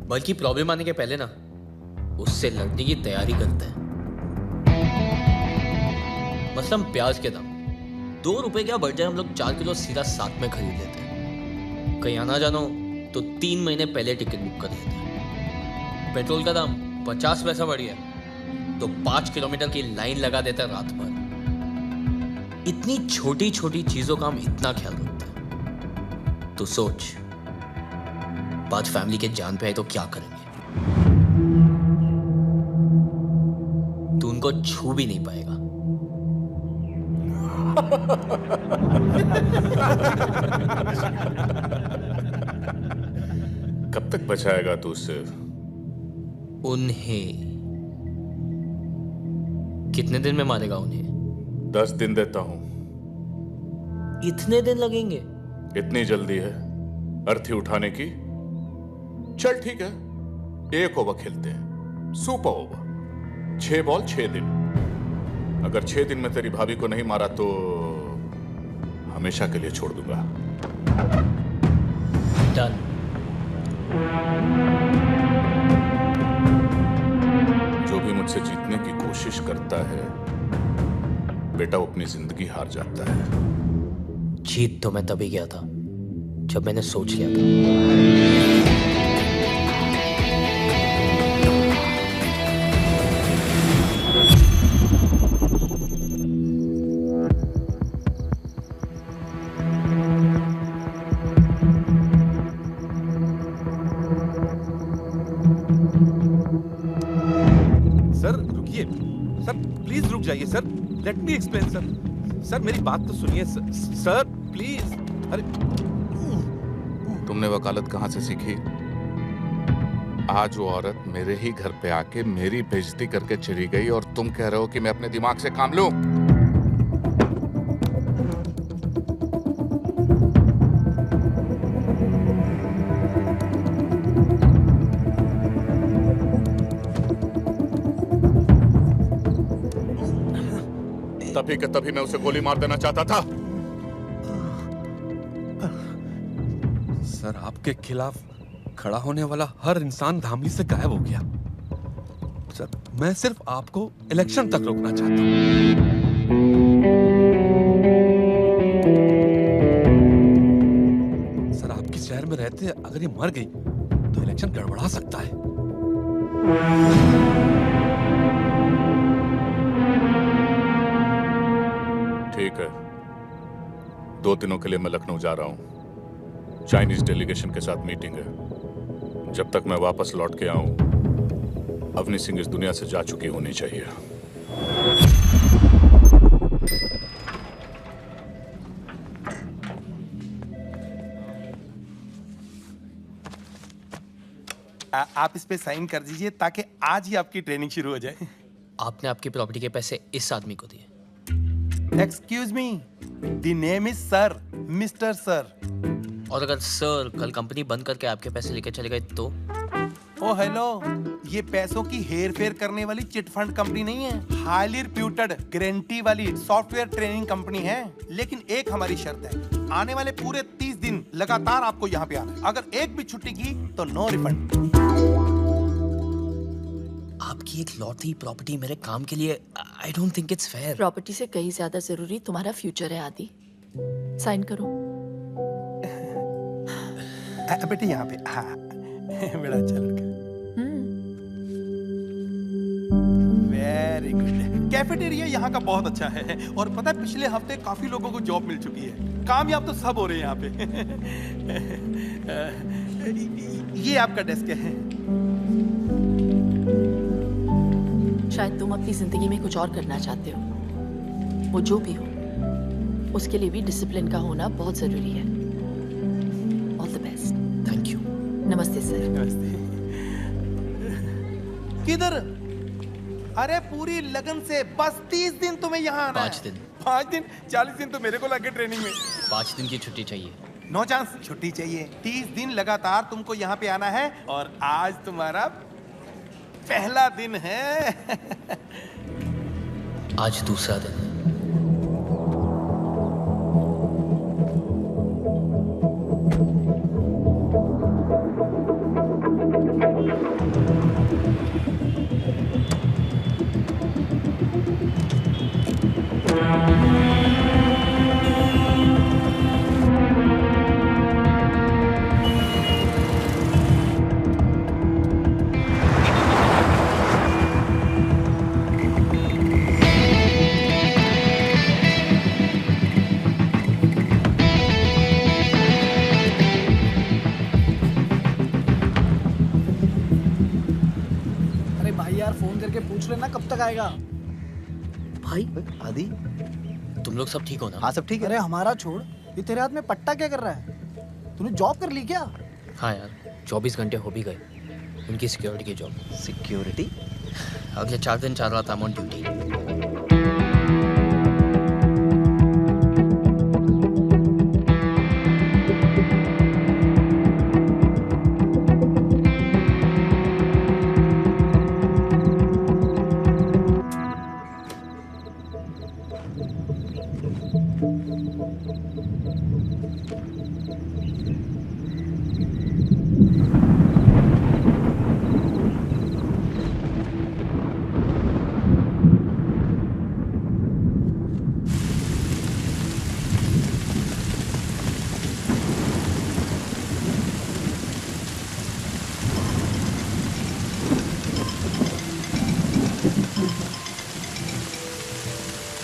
बल्कि प्रॉब्लम आने के पहले ना उससे लड़ने की तैयारी करते हैं। मसलन प्याज के दाम 2 रुपए क्या बढ़ जाए, हम लोग 4 किलो सीधा साथ में खरीद लेते हैं। कहीं आना जानो तो 3 महीने पहले टिकट बुक कर देते हैं। पेट्रोल का दाम 50 पैसा बढ़ गया तो 5 किलोमीटर की लाइन लगा देता है रात भर। इतनी छोटी छोटी चीजों का हम इतना ख्याल रखते हैं। तो सोच, बाद फैमिली के जान पे आए तो क्या करेंगे? तू उनको छू भी नहीं पाएगा। कब तक बचाएगा तू उसे? उन्हें कितने दिन में मारेगा उन्हें? 10 दिन देता हूं। इतने दिन लगेंगे? इतनी जल्दी है अर्थी उठाने की? चल ठीक है, 1 ओवर खेलते हैं, सुपर ओवर। 6 बॉल 6 दिन। अगर 6 दिन में तेरी भाभी को नहीं मारा तो हमेशा के लिए छोड़ दूंगा। डन। जो भी मुझसे जीतने की कोशिश करता है बेटा, वो अपनी जिंदगी हार जाता है। जीत तो मैं तभी गया था जब मैंने सोच लिया था। जाइए sir, let me explain sir. Sir मेरी बात तो सुनिए सर प्लीज। अरे तुमने वकालत कहां से सीखी? आज वो औरत मेरे ही घर पे आके मेरी बेइज्जती करके चली गई और तुम कह रहे हो कि मैं अपने दिमाग से काम लूं? तभी के तभी मैं उसे गोली मार देना चाहता था। सर आपके खिलाफ खड़ा होने वाला हर इंसान धामली से गायब हो गया। सर मैं सिर्फ आपको इलेक्शन तक रोकना चाहता हूं। सर आपके शहर में रहते अगर ये मर गई तो इलेक्शन गड़बड़ा सकता है। ठीक है, 2 दिनों के लिए मैं लखनऊ जा रहा हूं। चाइनीज डेलीगेशन के साथ मीटिंग है। जब तक मैं वापस लौट के आऊं, अवनी सिंह इस दुनिया से जा चुकी होनी चाहिए। आप इस पे साइन कर दीजिए ताकि आज ही आपकी ट्रेनिंग शुरू हो जाए। आपने आपकी प्रॉपर्टी के पैसे इस आदमी को दिए? Excuse me, the name is sir, mister sir. और अगर सर कल कंपनी बंद करके आपके पैसे लेके चले गए तो? ओ हेलो, ये पैसों की हेर फेर करने वाली चिट फंड कंपनी नहीं है। हाईली रिप्यूटेड गारंटी वाली सॉफ्टवेयर ट्रेनिंग कंपनी है। लेकिन एक हमारी शर्त है, आने वाले पूरे 30 दिन लगातार आपको यहाँ पे आना है। अगर एक भी छुट्टी की तो नो रिफंड। आपकी एक लौटी प्रॉपर्टी मेरे काम के लिए, I don't think it's fair. Property से कहीं ज्यादा जरूरी तुम्हारा फ्यूचर है आदि। साइन करो। बेटे यहाँ पे। हाँ बड़ा अच्छा लड़का। Very good. कैफेटेरिया यहाँ का बहुत अच्छा है और पता है पिछले हफ्ते काफी लोगों को जॉब मिल चुकी है। कामयाब तो सब हो रहे हैं यहाँ पे। ये आपका डेस्क है। शायद तुम अपनी जिंदगी में कुछ और करना चाहते हो। वो जो भी हो, उसके लिए भी डिसिप्लिन का होना बहुत जरूरी है। All the best. Thank you. नमस्ते सर। नमस्ते। किधर? अरे पूरी लगन से बस 30 दिन तुम्हें यहाँ आना है। 5 दिन। 5 दिन? 40 दिन तो मेरे को लगे ट्रेनिंग में। 5 दिन की छुट्टी चाहिए। नो चांस, छुट्टी चाहिए। 30 दिन लगातार तुमको यहाँ पे आना है और आज तुम्हारा पहला दिन है। आज दूसरा दिन है। लेना कब तक आएगा। भाई आदि, तुम लोग सब ठीक हो ना? हाँ सब ठीक है। अरे हमारा छोड़, ये तेरे हाथ में पट्टा क्या कर रहा है? तूने जॉब कर ली क्या? हाँ यार, 24 घंटे हो भी गए उनकी सिक्योरिटी की जॉब। सिक्योरिटी? अगले 4 दिन चाह रहा था ऑन ड्यूटी।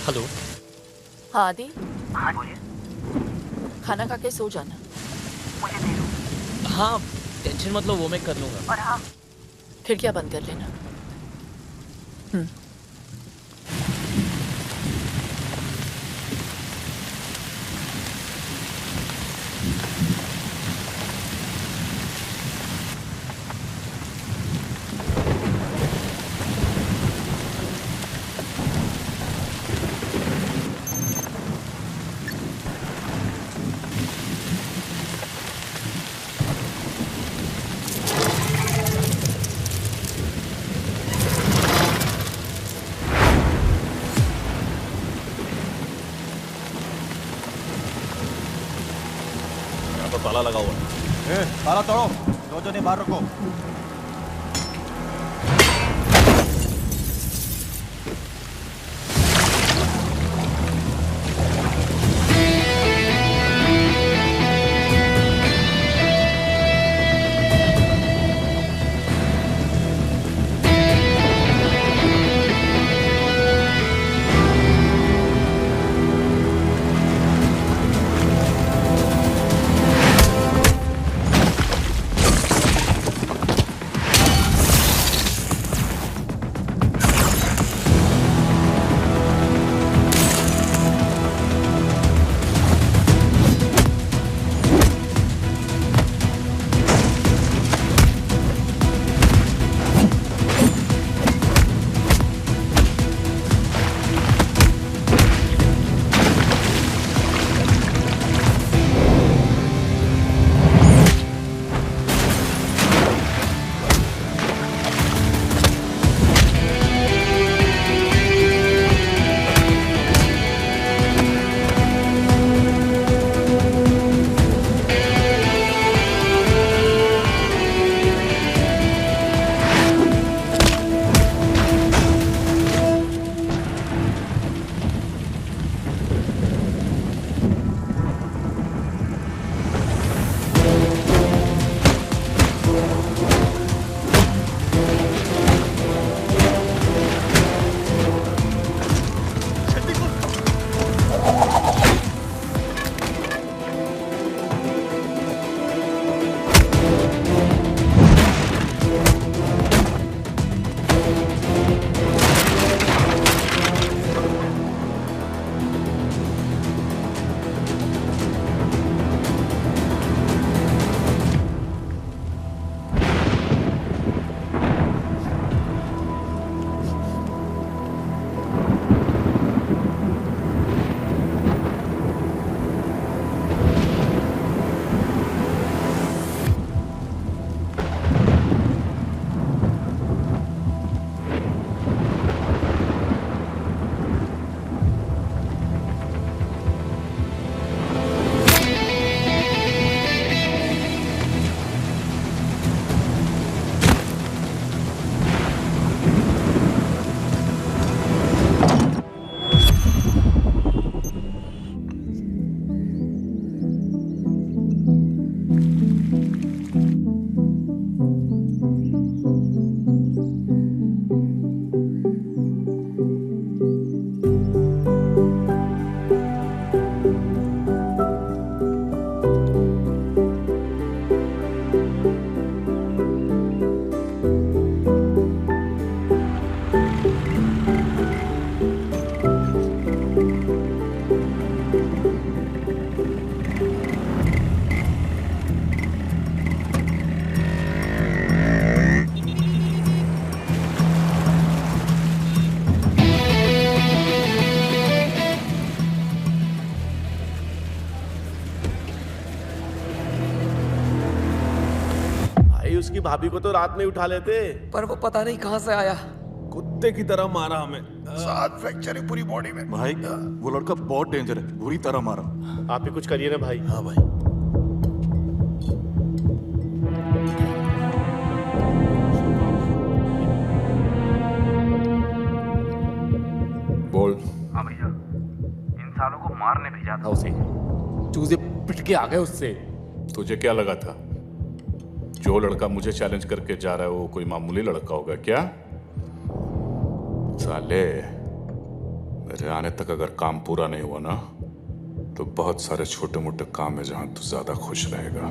हेलो। हाँ आदि। हाँ बोलिए। खाना खा के सो जाना। हाँ टेंशन मत लो, वो मैं कर लूंगा। और हाँ, खिड़कियां बंद कर लेना। ताला लगा हुआ है। ताला तोड़ो, दो जने बाहर रखो। उसकी भाभी को तो रात में उठा लेते। पर वो पता नहीं कहां से आया, कुत्ते की तरह मारा हमें। 7 फ्रैक्चर है पूरी बॉडी में। भाई वो लड़का बहुत डेंजर है, बुरी तरह मारा। आप ही कुछ करिए ना भाई। हाँ भाई। बोल। हाँ भैया, इन सालों को मारने भेजा था उसे, चूजे पिट के आ गए उससे। तुझे क्या लगा था जो लड़का मुझे चैलेंज करके जा रहा है वो कोई मामूली लड़का होगा क्या? साले, मेरे आने तक अगर काम पूरा नहीं हुआ ना तो बहुत सारे छोटे मोटे काम है जहां तू ज्यादा खुश रहेगा।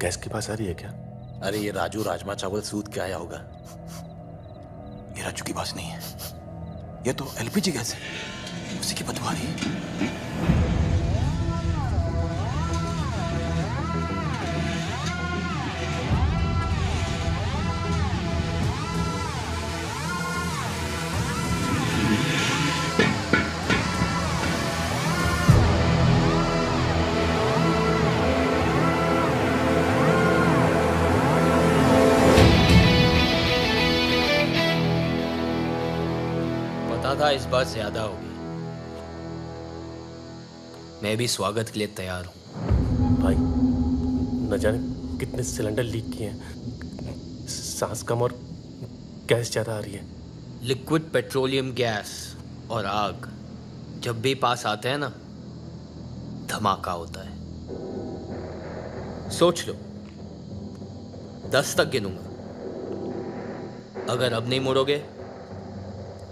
गैस के पास आ रही है क्या? अरे ये राजू राजमा चावल सूद के आया होगा। ये राजू की बात नहीं है, ये तो एलपीजी गैस है, उसी की बदबू आ रही है। इस बार ज्यादा होगी। मैं भी स्वागत के लिए तैयार हूं। भाई न जाने कितने सिलेंडर लीक किए हैं, सांस कम और गैस ज्यादा आ रही है। लिक्विड पेट्रोलियम गैस और आग जब भी पास आते हैं ना, धमाका होता है। सोच लो, 10 तक गिनूंगा, अगर अब नहीं मुड़ोगे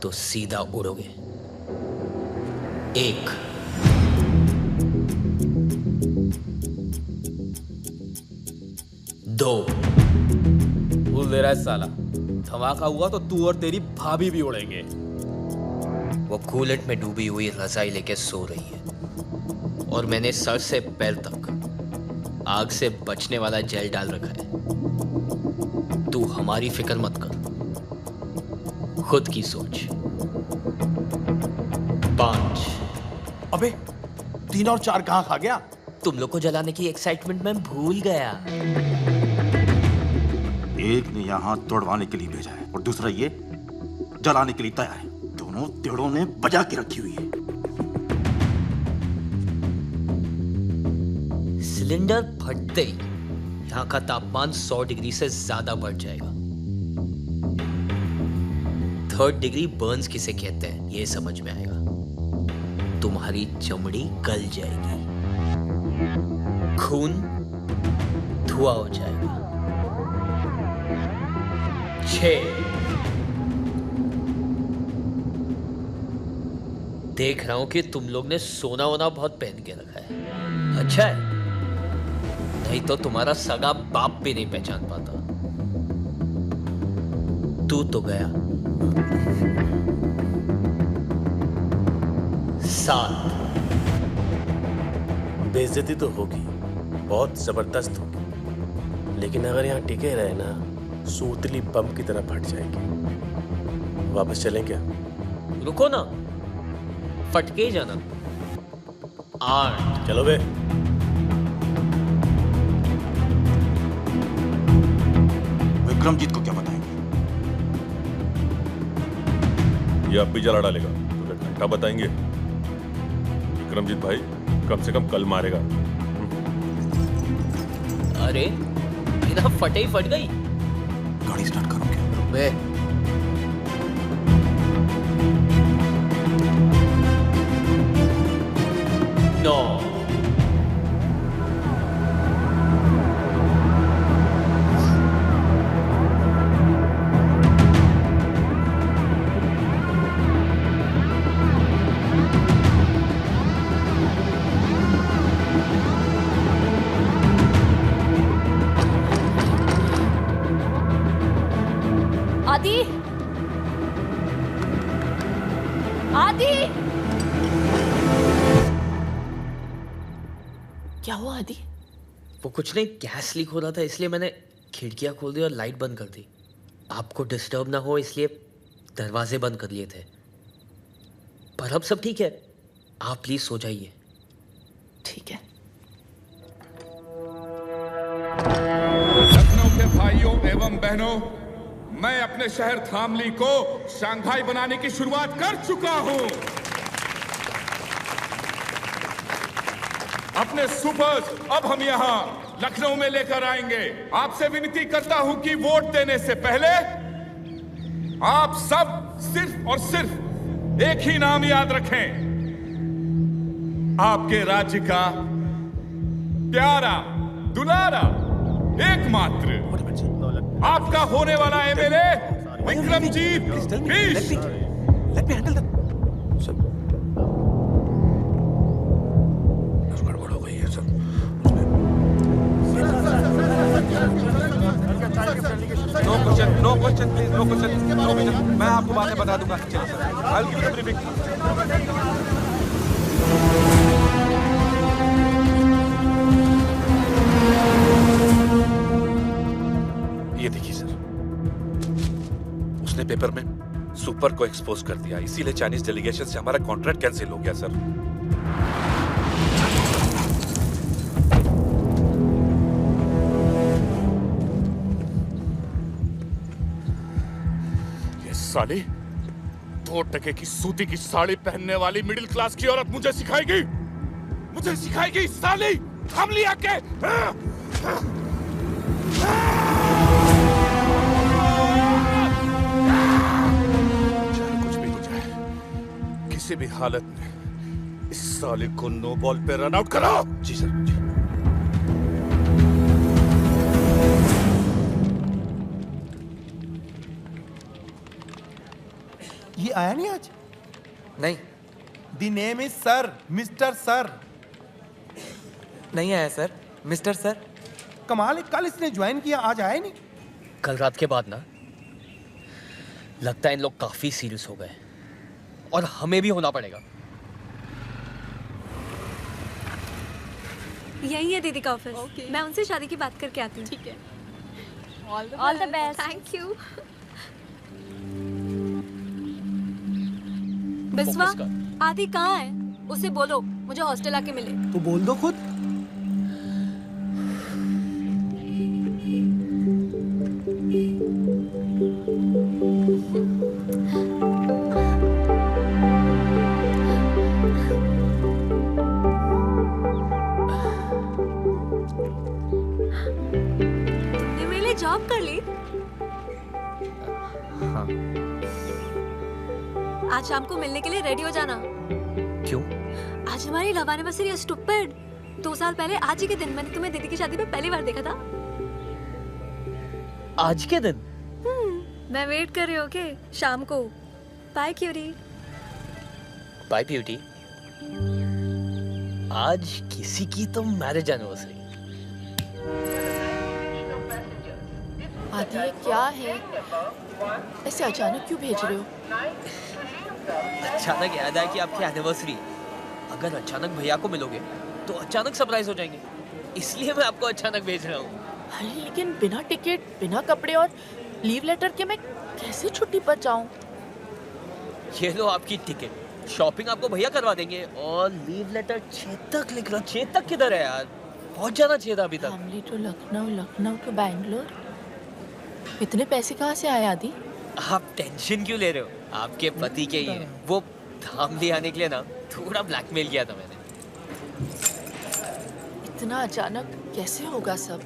तो सीधा उड़ोगे। 1 2 भूल दे रहा है साला, धमाका हुआ तो तू और तेरी भाभी भी उड़ेंगे। वो कूलेट में डूबी हुई रजाई लेके सो रही है और मैंने सर से पैर तक आग से बचने वाला जेल डाल रखा है। तू हमारी फिक्र मत कर, खुद की सोच। 5 अबे 3 और 4 कहां खा गया? तुम लोग को जलाने की एक्साइटमेंट में भूल गया। एक ने यहाँ हाथ तोड़वाने के लिए भेजा है और दूसरा ये जलाने के लिए तैयार है। दोनों तेड़ों ने बजा के रखी हुई है। सिलेंडर फटते ही यहाँ का तापमान 100 डिग्री से ज्यादा बढ़ जाएगा। 3rd डिग्री बर्न्स किसे कहते हैं ये समझ में आएगा। तुम्हारी चमड़ी गल जाएगी, खून धुआं हो जाएगा। 6 देख रहा हूं कि तुम लोग ने सोना वोना बहुत पहन के रखा है। अच्छा है, नहीं तो तुम्हारा सगा बाप भी नहीं पहचान पाता। तू तो गया। 7 बेइज्जती तो होगी, बहुत जबरदस्त होगी, लेकिन अगर यहाँ टिके रहे ना, सूतली बम की तरह फट जाएगी। वापस चलें क्या? रुको ना, फटके ही जाना। 8 चलो बे। विक्रमजीत को क्या बताएंगे? ये अब भी जला डालेगा, तुझे घंटा बताएंगे। विक्रमजीत भाई कम से कम कल मारेगा। अरे बिना फटे ही फट गई। गाड़ी स्टार्ट करो क्या? बे नो आदि, आदि, क्या हुआ आदि? वो कुछ नहीं, गैस लीक हो रहा था इसलिए मैंने खिड़कियां खोल दी और लाइट बंद कर दी। आपको डिस्टर्ब ना हो इसलिए दरवाजे बंद कर लिए थे। पर अब सब ठीक है, आप प्लीज सो जाइए। ठीक है। लखनऊ के भाइयों एवं बहनों, मैं अपने शहर धामली को शंघाई बनाने की शुरुआत कर चुका हूं। अपने सुपर्स अब हम यहां लखनऊ में लेकर आएंगे। आपसे विनती करता हूं कि वोट देने से पहले आप सब सिर्फ और सिर्फ एक ही नाम याद रखें, आपके राज्य का प्यारा दुलारा एकमात्र आपका होने वाला एमएलए विक्रमजीत बिष्ट। गड़बड़ हो गई है सब। No question please, no question. मैं आपको बाद में बता दूंगा। चलिए sir, I will give you the briefing. ये देखिए सर, उसने पेपर में सुपर को एक्सपोज कर दिया, इसीलिए चाइनीज डेलीगेशन से हमारा कॉन्ट्रैक्ट कैंसिल हो गया सर। ये साली 2 टके की सूती की साड़ी पहनने वाली मिडिल क्लास की औरत मुझे सिखाएगी साली। हम लिया के किसी भी हालत में इस साले को नो बॉल पे रन आउट करो। जी सर। जी। ये आया नहीं आज? नहीं। The name is sir, mister sir. नहीं आया सर, मिस्टर सर। कमाल है, कल इसने ज्वाइन किया, आज आया नहीं। कल रात के बाद ना लगता है इन लोग काफी सीरियस हो गए और हमें भी होना पड़ेगा। यही है दीदी का ऑफिस। मैं उनसे शादी की बात करके आती हूँ। ठीक है। All the best. Thank you. Biswa, आदि कहाँ है? उसे बोलो मुझे हॉस्टल आके मिले। तो बोल दो खुद। जॉब कर ली? हाँ। आज शाम को मिलने के लिए रेडी हो जाना। क्यों? आज हमारी लव एनिवर्सरी है स्टूपिड। 2 साल पहले आज ही के दिन मैंने तुम्हें दीदी की शादी में पहली बार देखा था। आज के दिन? मैं वेट कर रही हूँ। ओके, शाम को। Bye cutie. Bye beauty. आज किसी की तो मैरिज एनिवर्सरी। आदि ये क्या है? ऐसे अचानक क्यों भेज रहे हो? अचानक याद आया कि आपकी एनिवर्सरी है। अगर अचानक भैया को मिलोगे तो अचानक सरप्राइज हो जाएंगे, इसलिए मैं आपको अचानक भेज रहा हूँ। अरे लेकिन बिना टिकट, बिना कपड़े और लीव लेटर के मैं कैसे छुट्टी पर जाऊँ? ये लो आपकी टिकट, शॉपिंग आपको भैया करवा देंगे और लीव लेटर चेतक लिख रहा। चेतक किधर है यार? पहुंच जाना चाहिए था अभी तक। Family to Lucknow, Lucknow to Bangalore. इतने पैसे कहाँ से आए आदि? आप टेंशन क्यों ले रहे हो? आपके पति के ही है। वो धाम ले आने के लिए ना थोड़ा ब्लैकमेल किया था मैंने। इतना अचानक कैसे होगा सब?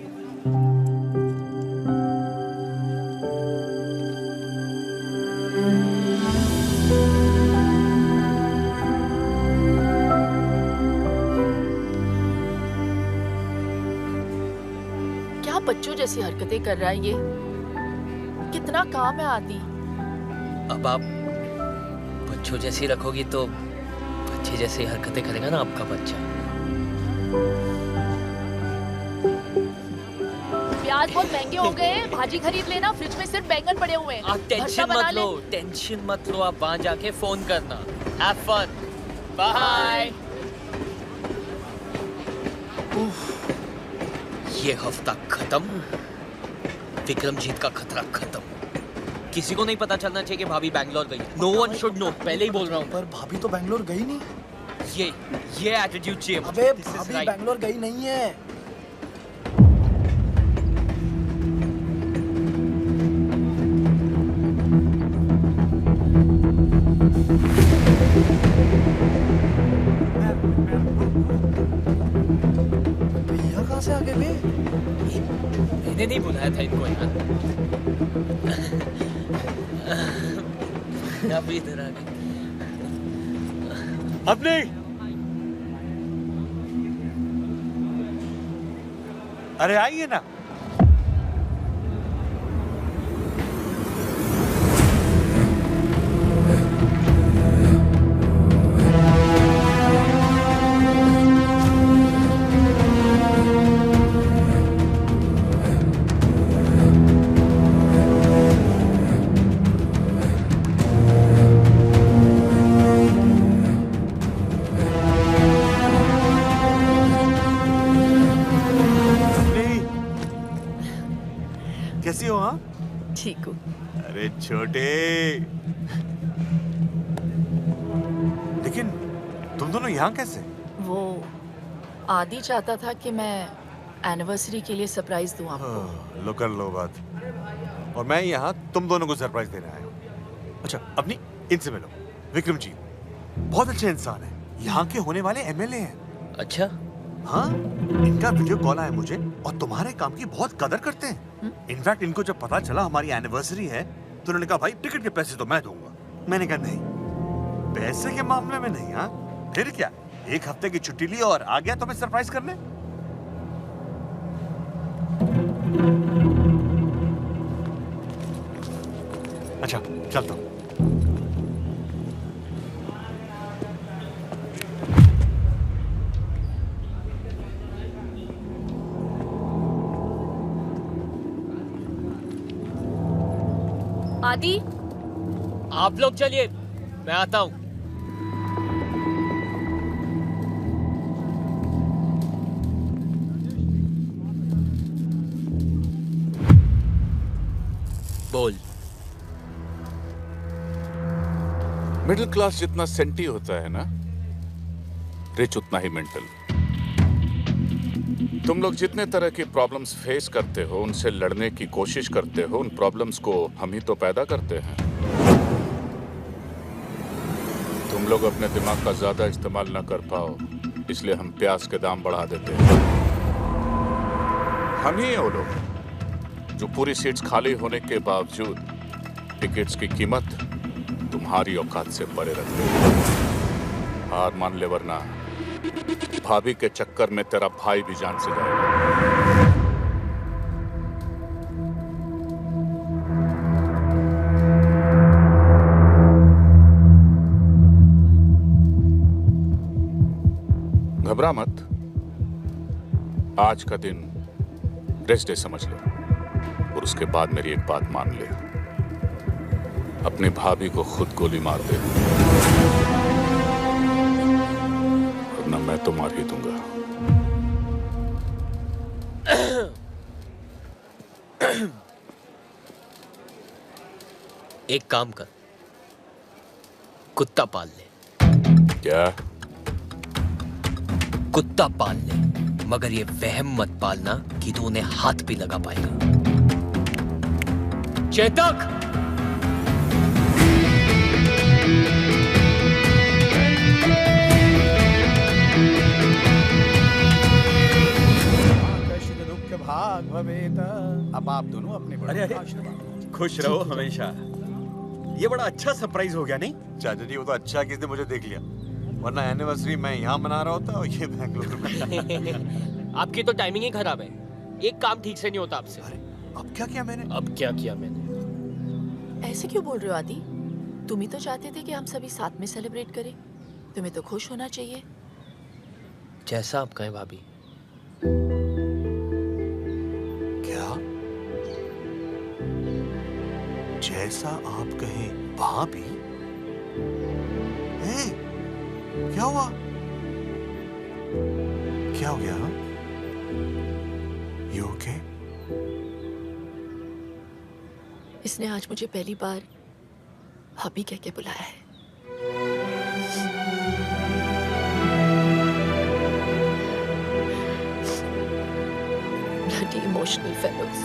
क्या बच्चों जैसी हरकतें कर रहा है ये? कितना काम है आदि। अब आप बच्चों जैसी रखोगी तो बच्चे जैसी हरकतें करेगा ना आपका बच्चा। प्याज बहुत महंगे हो गए हैं, भाजी खरीद लेना, फ्रिज में सिर्फ बैंगन पड़े हुए हैं। आप टेंशन मत लो, टेंशन मत लो, आप वहां जाके फोन करना। Have fun, bye. ये हफ्ता खत्म, विक्रमजीत का खतरा खत्म। किसी को नहीं पता चलना चाहिए कि भाभी बैंगलोर गई। नो वन शुड नो, पहले ही बोल रहा हूँ। पर भाभी तो बैंगलोर गई नहीं। ये एटीट्यूड चाहिए। अबे भाभी बैंगलोर गई नहीं है। भैया कहाँ से आ गए बे? मैंने नहीं बुलाया था इनको यार। आप इधर आ गए। अब नहीं। अरे आइए ना। कैसी हो? हाँ ठीक हूँ। अरे छोटे, लेकिन तुम दोनों यहाँ कैसे? वो आदि चाहता था कि मैं एनिवर्सरी के लिए सरप्राइज दूं आपको। लो कर लो बात। और मैं यहाँ तुम दोनों को सरप्राइज देने आया हूँ। अच्छा अपनी इनसे मिलो। विक्रमजीत बहुत अच्छे इंसान है, यहाँ के होने वाले एमएलए हैं। अच्छा? हाँ, इनका वीडियो कॉल आया मुझे और तुम्हारे काम की बहुत कदर करते हैं। इनफैक्ट इनको जब पता चला हमारी एनिवर्सरी है तो उन्होंने कहा भाई टिकट के पैसे तो मैं दूंगा। मैंने कहा नहीं, पैसे के मामले में नहीं। हाँ फिर क्या, एक हफ्ते की छुट्टी ली और आ गया तुम्हें सरप्राइज करने। अच्छा चलता हूँ। आदि आप लोग चलिए, मैं आता हूं। बोल। मिडिल क्लास जितना सेंटी होता है ना, रिच उतना ही मेंटल। तुम लोग जितने तरह की प्रॉब्लम्स फेस करते हो, उनसे लड़ने की कोशिश करते हो, उन प्रॉब्लम्स को हम ही तो पैदा करते हैं। तुम लोग अपने दिमाग का ज्यादा इस्तेमाल ना कर पाओ, इसलिए हम प्याज के दाम बढ़ा देते हैं। हम ही हैं वो लोग जो पूरी सीट्स खाली होने के बावजूद टिकट्स की कीमत तुम्हारी औकात से परे रखते हैं। हार मान ले वरना भाभी के चक्कर में तेरा भाई भी जान से जाएगा। घबरा मत, आज का दिन रेस्ट डे समझ ले और उसके बाद मेरी एक बात मान ले, अपनी भाभी को खुद गोली मार दे, वरना मैं तो मार ही दूंगा। एक काम कर, कुत्ता पाल ले। क्या? कुत्ता पाल ले, मगर ये वहम मत पालना कि तू उन्हें हाथ भी लगा पाएगा। चेतक! दुख भाग भवेत। अब आप दोनों अपने बड़ों अरे का आशीर्वाद लो। खुश रहो हमेशा। ये बड़ा अच्छा सरप्राइज हो गया नहीं? चाचा जी वो तो अच्छा किसने मुझे देख लिया, वरना एनिवर्सरी मैं यहाँ मना रहा होता और ये बैंगलोर में। आपकी तो टाइमिंग ही खराब है, एक काम ठीक से नहीं होता आपसे। अब क्या किया मैंने? अब क्या किया मैंने? ऐसे क्यों बोल रहे हो आदि? तुम ही तो चाहते थे कि हम सभी साथ में सेलिब्रेट करें। तुम्हें तो खुश होना चाहिए। जैसा आप कहें भाभी। क्या? जैसा आप कहें भाभी? ए, क्या हुआ? क्या हो गया? You okay? इसने आज मुझे पहली बार भाभी कह के बुलाया है। Bloody emotional fellows.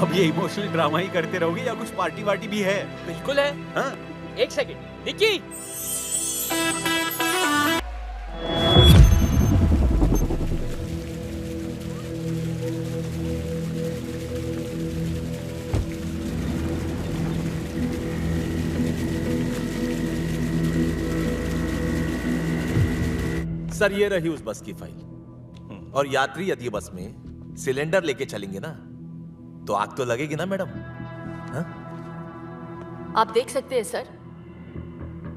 अब ये इमोशनल ड्रामा ही करते रहोगे या कुछ पार्टी वार्टी भी है? बिल्कुल है। हाँ? एक सेकंड, निक्की। सर ये रही उस बस की फाइल। और यात्री यदि बस में सिलेंडर लेके चलेंगे ना तो आग तो लगेगी ना मैडम? हाँ? आप देख सकते हैं सर,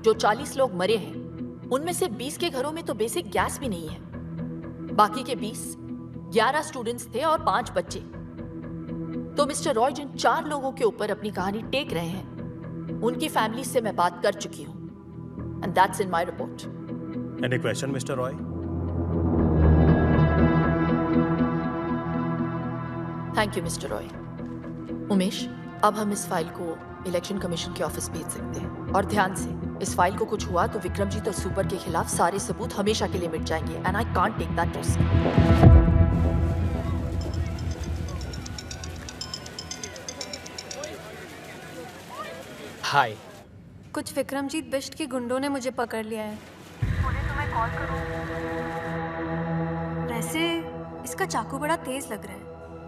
जो 40 लोग मरे हैं उनमें से 20 के घरों में तो बेसिक गैस भी नहीं है। बाकी के 20 11 स्टूडेंट्स थे और 5 बच्चे। तो मिस्टर रॉय जिन 4 लोगों के ऊपर अपनी कहानी टेक रहे हैं उनकी फैमिली से मैं बात कर चुकी हूं and that's in my report. Any question, Mr. Roy? Thank you mister Roy. Umesh, अब हम इस फाइल को इलेक्शन कमीशन के ऑफिस भेज सकते हैं। और ध्यान से, इस फाइल को कुछ हुआ तो विक्रमजीत और सुपर के खिलाफ सारे सबूत हमेशा के लिए मिट जाएंगे and I can't take that risk. Hi. कुछ विक्रमजीत बिष्ट के गुंडों ने मुझे पकड़ लिया है। बोले तुम्हें कॉल करूं। वैसे इसका चाकू बड़ा तेज लग रहा है,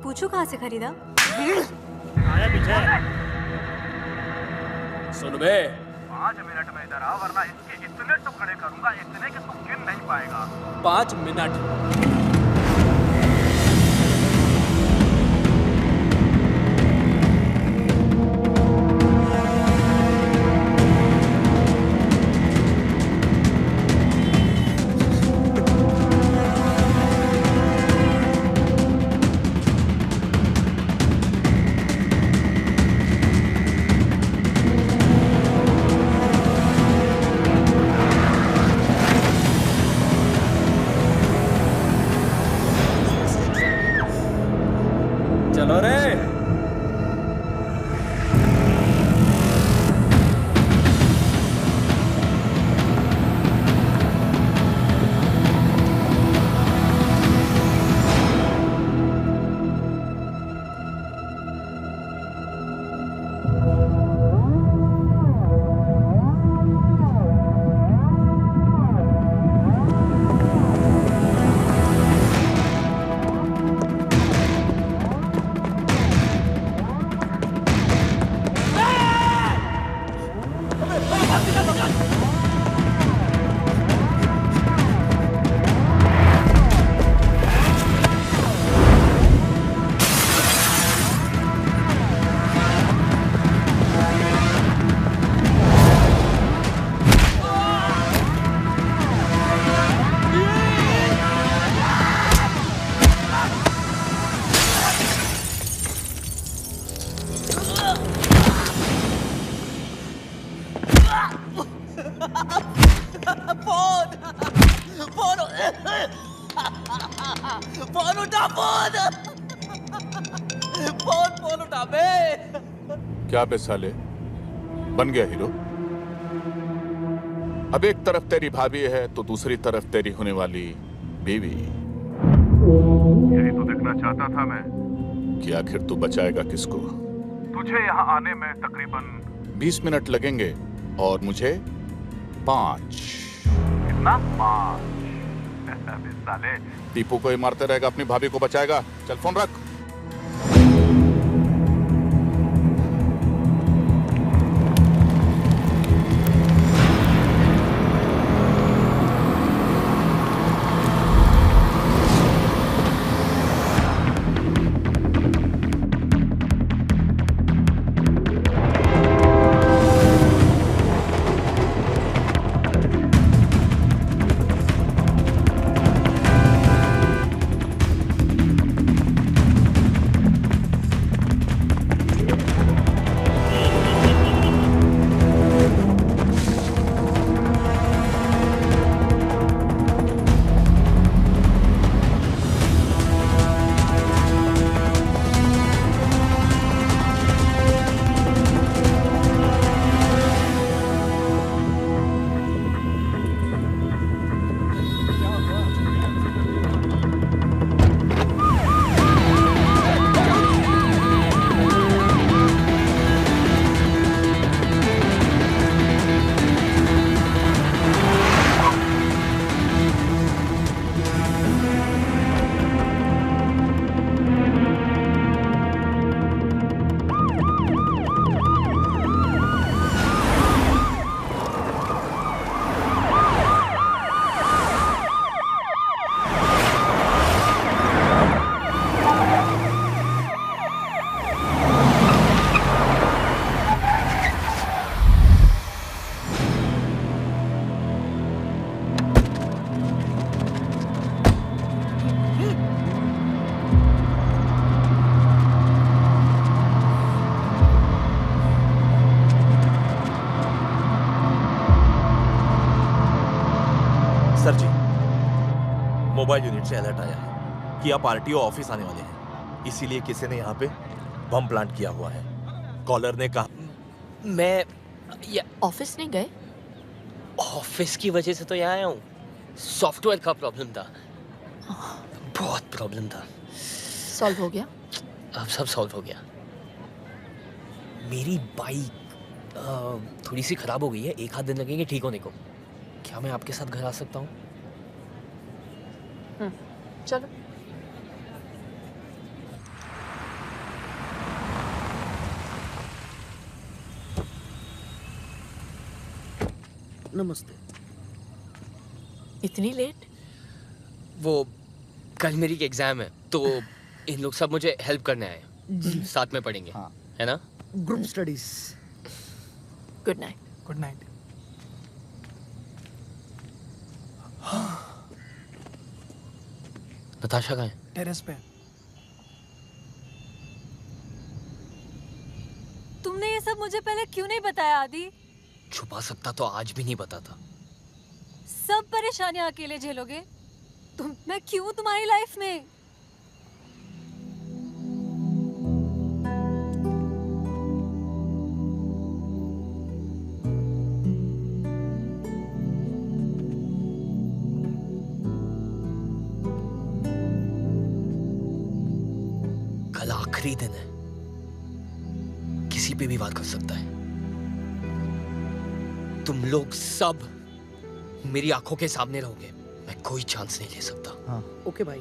पूछो कहाँ से खरीदा? आया पीछे। सुन बे, 5 मिनट में इधर आ, वरना इसके इतने टुकड़े करूंगा, इतने कि तू गिन नहीं पाएगा। 5 मिनट। चलो रे। फोन उठा, फोन उठा बे। क्या बे साले, बन गया हीरो? अब एक तरफ तेरी भाभी है तो दूसरी तरफ तेरी होने वाली बीवी। यही तो देखना चाहता था मैं कि आखिर तू बचाएगा किसको? तुझे यहाँ आने में तकरीबन 20 मिनट लगेंगे और मुझे 5। कितना 5? साले टीपू को ही मारते रहेगा, अपनी भाभी को बचाएगा। चल फोन रख। सर जी, मोबाइल यूनिट से अलर्ट आया है कि आप आरटीओ ऑफिस आने वाले हैं, इसीलिए किसी ने यहाँ पे बम प्लांट किया हुआ है। कॉलर ने कहा मैं ऑफिस नहीं गए? ऑफिस की वजह से तो यहाँ आया हूँ। सॉफ्टवेयर का प्रॉब्लम था, बहुत प्रॉब्लम था। सॉल्व हो गया? अब सब सॉल्व हो गया। मेरी बाइक थोड़ी सी खराब हो गई है, 1 आध दिन लगेंगे ठीक होने को। क्या मैं आपके साथ घर आ सकता हूँ? चलो। नमस्ते। इतनी लेट? वो कल मेरी एग्जाम है तो इन लोग सब मुझे हेल्प करने आए हैं। साथ में पढ़ेंगे, है ना? Group studies. Good night. Good night. Natasha कहाँ है? टेरेस पे। तुमने ये सब मुझे पहले क्यों नहीं बताया आदि? छुपा सकता तो आज भी नहीं बताता। सब परेशानियां अकेले झेलोगे? मैं क्यों तुम्हारी लाइफ में? कल आखिरी दिन है, किसी पे भी बात कर सकता है। तुम लोग सब मेरी आंखों के सामने रहोगे, मैं कोई चांस नहीं ले सकता। हाँ, ओके भाई।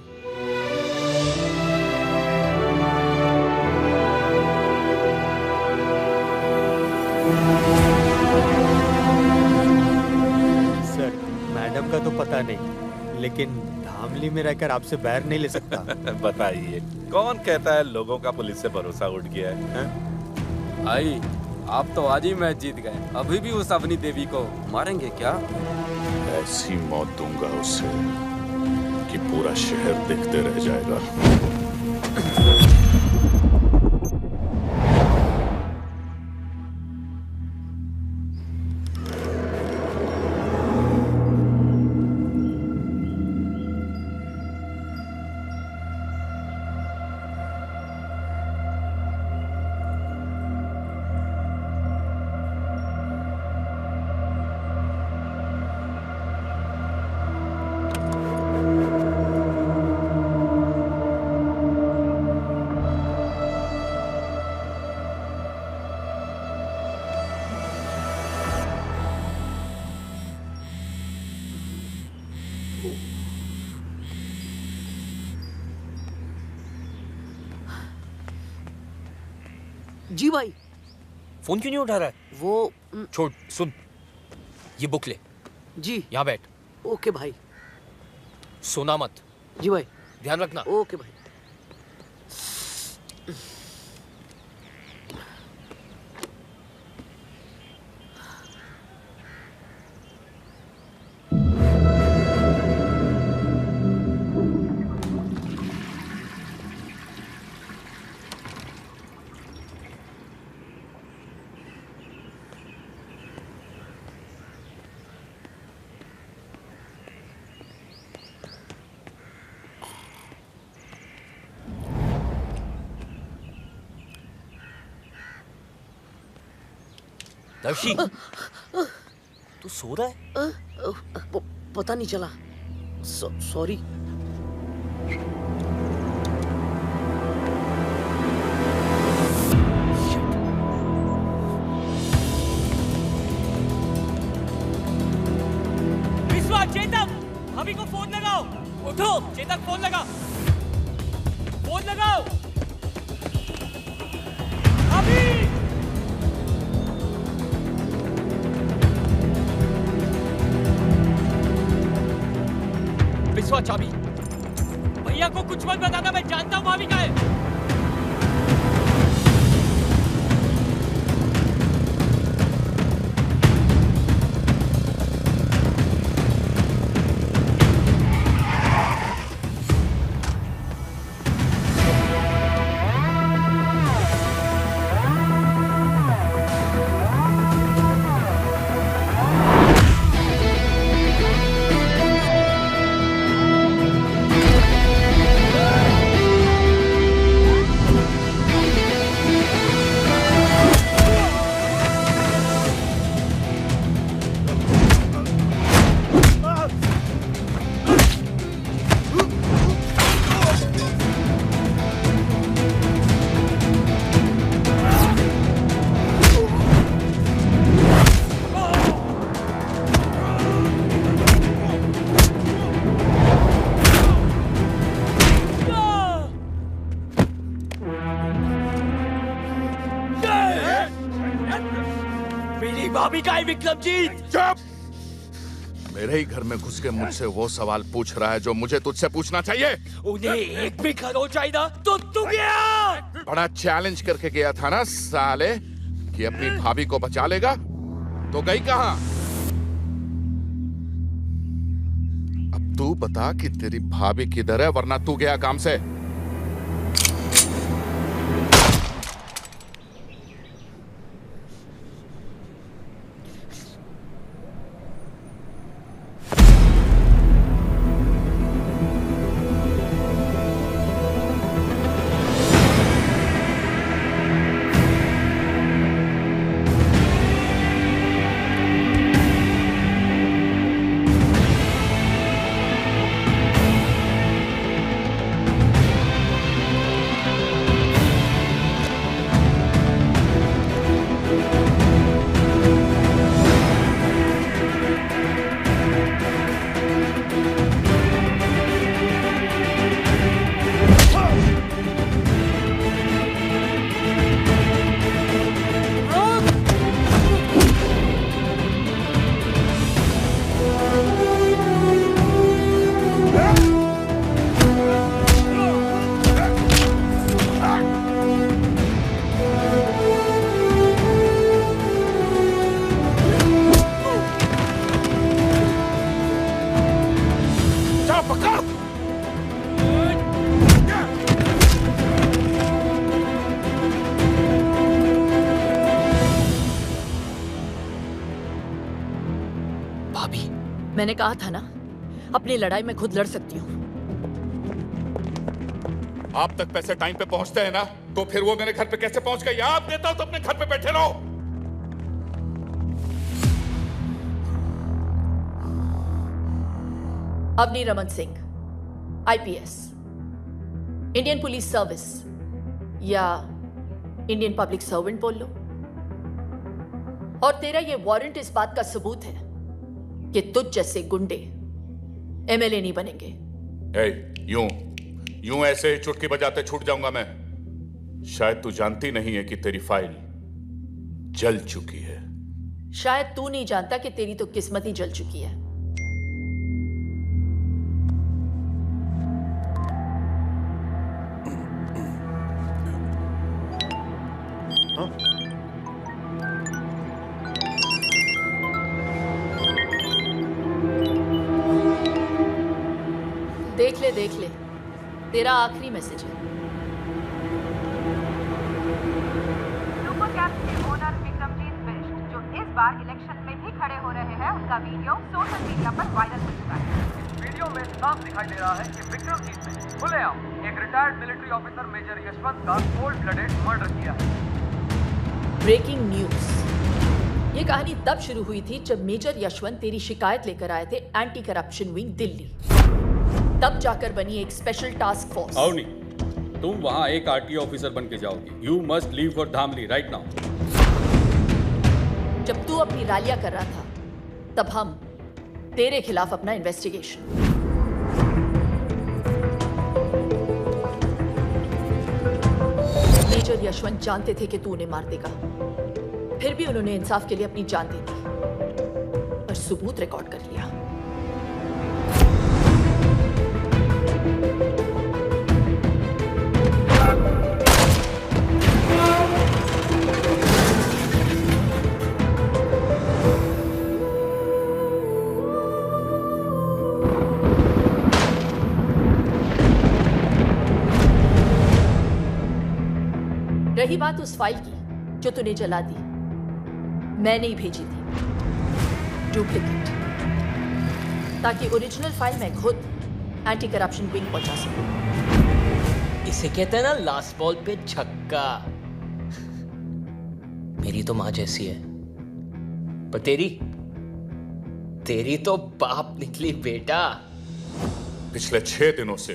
सर, मैडम का तो पता नहीं, लेकिन धामली में रहकर आपसे बैर नहीं ले सकता। बताइए, कौन कहता है लोगों का पुलिस से भरोसा उठ गया है? भाई, आप तो आज ही मैच जीत गए, अभी भी उस अवनी देवी को मारेंगे क्या? ऐसी मौत दूंगा उसे कि पूरा शहर देखते रह जाएगा। जी भाई। फोन क्यों नहीं उठा रहा है? वो छोड़, सुन, ये बुक ले। जी। यहाँ बैठ। ओके भाई। सोना मत। जी भाई। ध्यान रखना। ओके भाई। दर्शी, तू सो रहा है? पता नहीं चला। सॉरी। विश्वा, चेतक, भाभी को फोन लगाओ। उठो, चेतक, फोन लगा। फोन लगाओ। भाभी! विश्वा, चाबी। भैया को कुछ मत बताना, मैं जानता हूँ भाभी का है। भाभी का है विक्रमजीत। चुप! मेरे ही घर में घुस के मुझसे वो सवाल पूछ रहा है जो मुझे तुझसे पूछना चाहिए। उन्हें एक भी खरोच चाहिए तो तू गया। बड़ा चैलेंज करके गया था ना साले कि अपनी भाभी को बचा लेगा, तो गई कहां? अब तू बता कि तेरी भाभी किधर है, वरना तू गया काम से। मैंने कहा था ना, अपनी लड़ाई में खुद लड़ सकती हूँ। आप तक पैसे टाइम पे पहुंचते हैं ना, तो फिर वो मेरे घर पे कैसे पहुंच गए? आप देता हूं तो अपने घर पे बैठे रहो। Avni Raman Singh, IPS, Indian police service या इंडियन पब्लिक सर्वेंट बोल लो। और तेरा ये वारंट इस बात का सबूत है कि तुझ जैसे गुंडे एमएलए नहीं बनेंगे। यूं ऐसे ही चुटकी बजाते छूट जाऊंगा मैं? शायद तू जानती नहीं है कि तेरी फाइल जल चुकी है। शायद तू नहीं जानता कि तेरी तो किस्मत ही जल चुकी है। देख ले तेरा आखिरी मैसेज है। सुपर कैप्स के ओनर विक्रमजीत बिष्ट, जो इस बार इलेक्शन में भी खड़े हो रहे हैं, उनका वीडियो सोशल मीडिया पर वायरल हो चुका है। इस वीडियो में साफ दिखाई दे रहा है कि विक्रमजीत ने खुलेआम एक retired military officer major Yashwant का कोल्ड ब्लडेड मर्डर किया है। Breaking news. ये कहानी तब शुरू हुई थी जब मेजर यशवंत तेरी शिकायत लेकर आए थे एंटी करप्शन विंग दिल्ली। तब जाकर बनी एक स्पेशल टास्क फोर्स। अवनी, तुम वहां एक आरटीओ ऑफिसर बन के जाओगी। You must leave for Dhamli right now. जब तू अपनी रैलियां कर रहा था तब हम तेरे खिलाफ अपना इन्वेस्टिगेशन। मेजर यशवंत जानते थे कि तू उन्हें मार देगा, फिर भी उन्होंने इंसाफ के लिए अपनी जान दे दी और सबूत रिकॉर्ड कर लिया। रही बात उस फाइल की जो तूने जला दी, मैंने ही भेजी थी डुप्लीकेट, ताकि ओरिजिनल फाइल मैं खुद एंटी करप्शन विंग पहुंचा सकूं। इसे कहते हैं ना लास्ट बॉल पे छक्का। मेरी तो मां जैसी है, पर तेरी तो बाप निकली बेटा। पिछले 6 दिनों से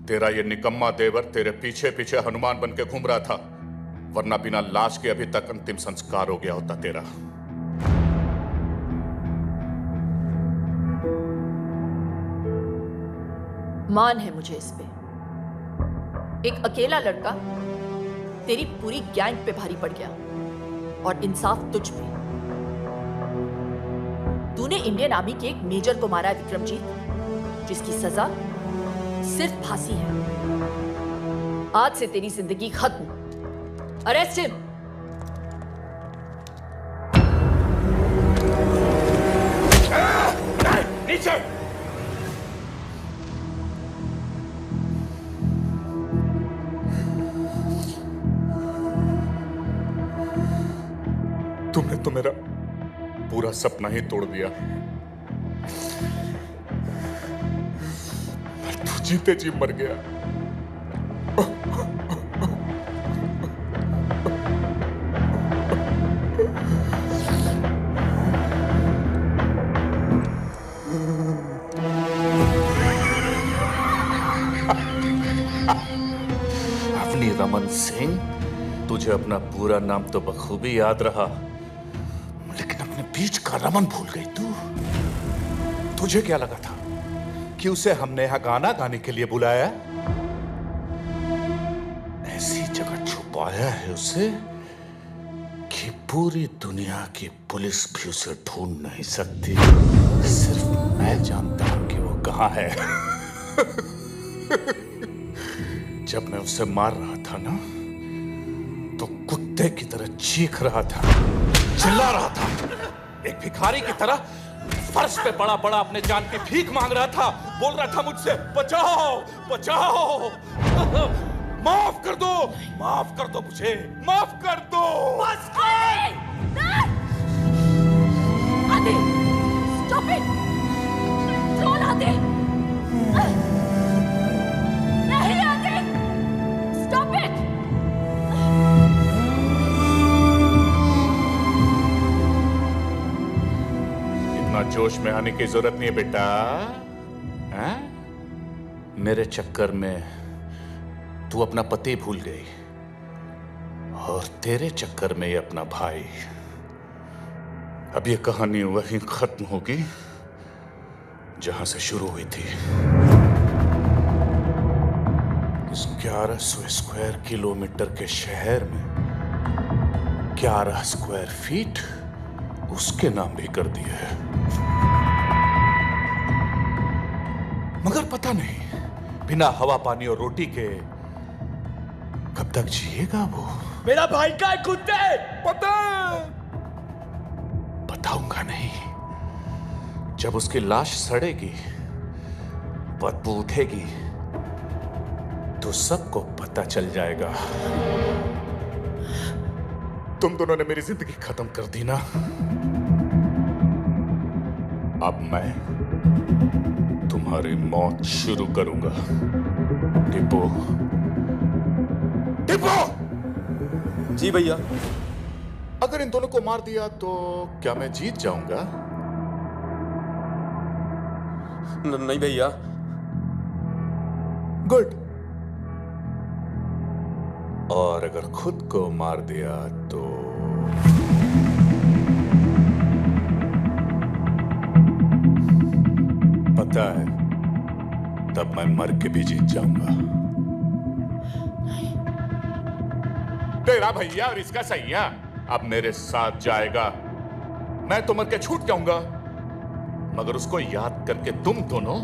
तेरा ये निकम्मा देवर तेरे पीछे पीछे हनुमान बन के घूम रहा था, वरना बिना लाश के अभी तक अंतिम संस्कार हो गया होता तेरा। मान है मुझे इस पे। एक अकेला लड़का तेरी पूरी गैंग पे भारी पड़ गया और इंसाफ तुझ पे। तूने इंडियन आर्मी के एक मेजर को मारा है विक्रमजीत, जिसकी सजा सिर्फ फांसी है। आज से तेरी जिंदगी खत्म। Arrest him. नीचे। तुमने तो मेरा पूरा सपना ही तोड़ दिया। तू जीते जी मर गया। अवनी रमन सिंह, तुझे अपना पूरा नाम तो बखूबी याद रहा, लेकिन अपने बीच का रमन भूल गई तू। तुझे क्या लगा था कि उसे हमने यहां गाना गाने के लिए बुलाया? ऐसी जगह छुपाया है उसे कि पूरी दुनिया की पुलिस भी उसे ढूंढ नहीं सकती। सिर्फ मैं जानता हूं कि वो कहां है। जब मैं उसे मार रहा था ना, तो कुत्ते की तरह चीख रहा था, चिल्ला रहा था, एक भिखारी की तरह फर्श पे बड़ा बड़ा अपने जान की भीख मांग रहा था, बोल रहा था मुझसे बचाओ बचाओ, माफ कर दो मुझे, माफ कर दो। बस आदि, stop it! Troll आदि! नहीं आदि! Stop it! इतना जोश में आने की जरूरत नहीं है बेटा। हैं? मेरे चक्कर में तू अपना पति भूल गई और तेरे चक्कर में ये अपना भाई। अब ये कहानी वहीं खत्म होगी जहां से शुरू हुई थी। इस 1100 स्क्वायर किलोमीटर के शहर में 11 स्क्वायर फीट उसके नाम भी कर दिए है। मगर पता नहीं बिना हवा पानी और रोटी के कब तक जिएगा वो। मेरा भाई का है कुत्ते। बताऊंगा नहीं। जब उसकी लाश सड़ेगी, बदबू उठेगी, तो सबको पता चल जाएगा। तुम दोनों ने मेरी जिंदगी खत्म कर दी ना। अब मैं तुम्हारी मौत शुरू करूंगा। टिप्पो, टिप्पो! जी भैया। अगर इन दोनों को मार दिया तो क्या मैं जीत जाऊंगा? नहीं भैया। गुड। और अगर खुद को मार दिया तो पता है, तब मैं मर के भी जीत जाऊंगा। तेरा भैया और इसका सैया अब मेरे साथ जाएगा। मैं तो मर के छूट जाऊंगा, मगर उसको याद करके तुम दोनों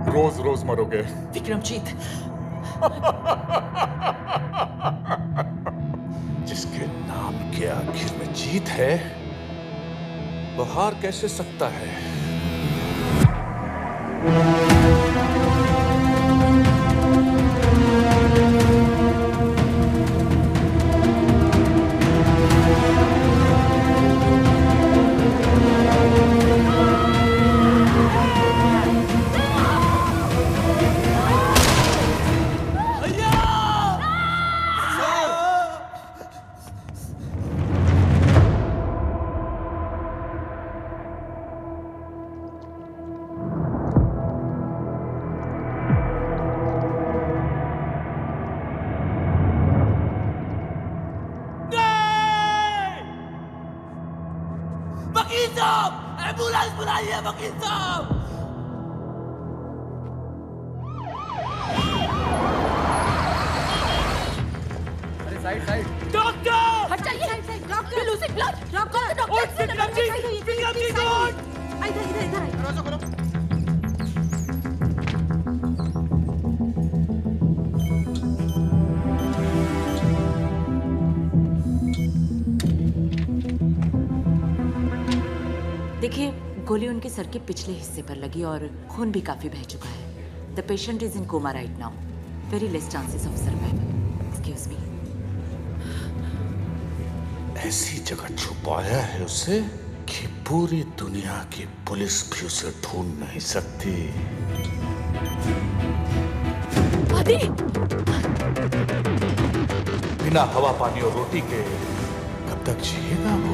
रोज रोज मरोगे। विक्रमजीत, जिसके नाम के आखिर में जीत है, वो हार कैसे सकता है? वकील साहब, एम्बुलेंस बुलाइए वकील साहब। अरे साइड साइड। डॉक्टर! हट जाइए। Doctor losing blood. डॉक्टर दरवाजा खोलो। देखिए, गोली उनके सर के पिछले हिस्से पर लगी और खून भी काफी बह चुका है। The patient is in coma right now. Very less chances of survival. Excuse me. ऐसी जगह छुपाया है उसे कि पूरी दुनिया की पुलिस भी उसे ढूंढ नहीं सकती। आदि! बिना हवा पानी और रोटी के कब तक जिएगा वो?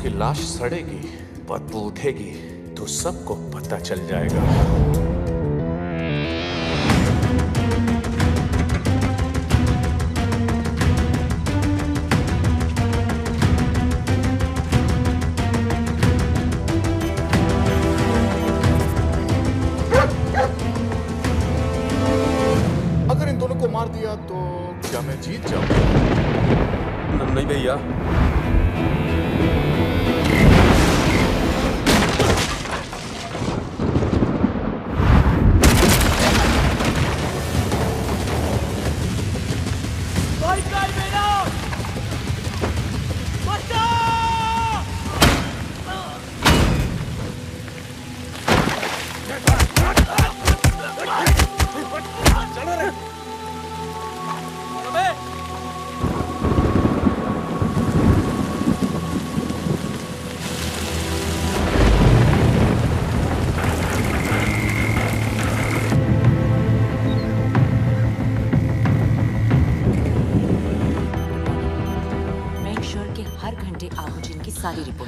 लाश सड़ेगी, बदबू उठेगी, तो सबको पता चल जाएगा। अगर इन दोनों को मार दिया तो क्या मैं जीत जाऊंगा? नहीं भैया।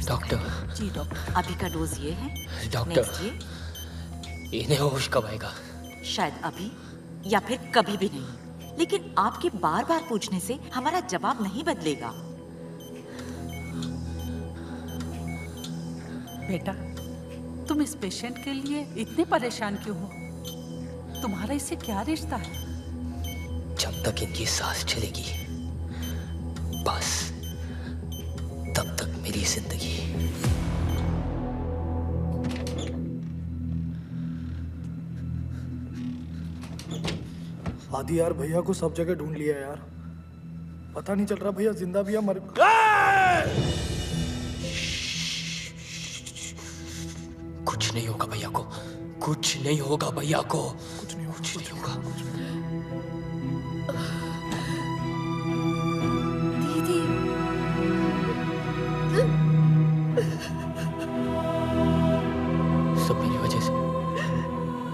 डॉक्टर जी डॉक्टर, अभी का डोज ये है। डॉक्टर नेक्स्ट ये। इन्हें होश कब आएगा? शायद अभी या फिर कभी भी नहीं, लेकिन आपके बार बार पूछने से हमारा जवाब नहीं बदलेगा। बेटा, तुम इस पेशेंट के लिए इतने परेशान क्यों हो? तुम्हारा इससे क्या रिश्ता है? जब तक इनकी सांस चलेगी बस तब तक मेरी जिंदगी। आदि यार, भैया को सब जगह ढूंढ लिया यार, पता नहीं चल रहा भैया जिंदा भी या मर। कुछ नहीं होगा भैया को, कुछ नहीं होगा भैया को, कुछ नहीं होगा। दीदी, सब मेरी वजह से,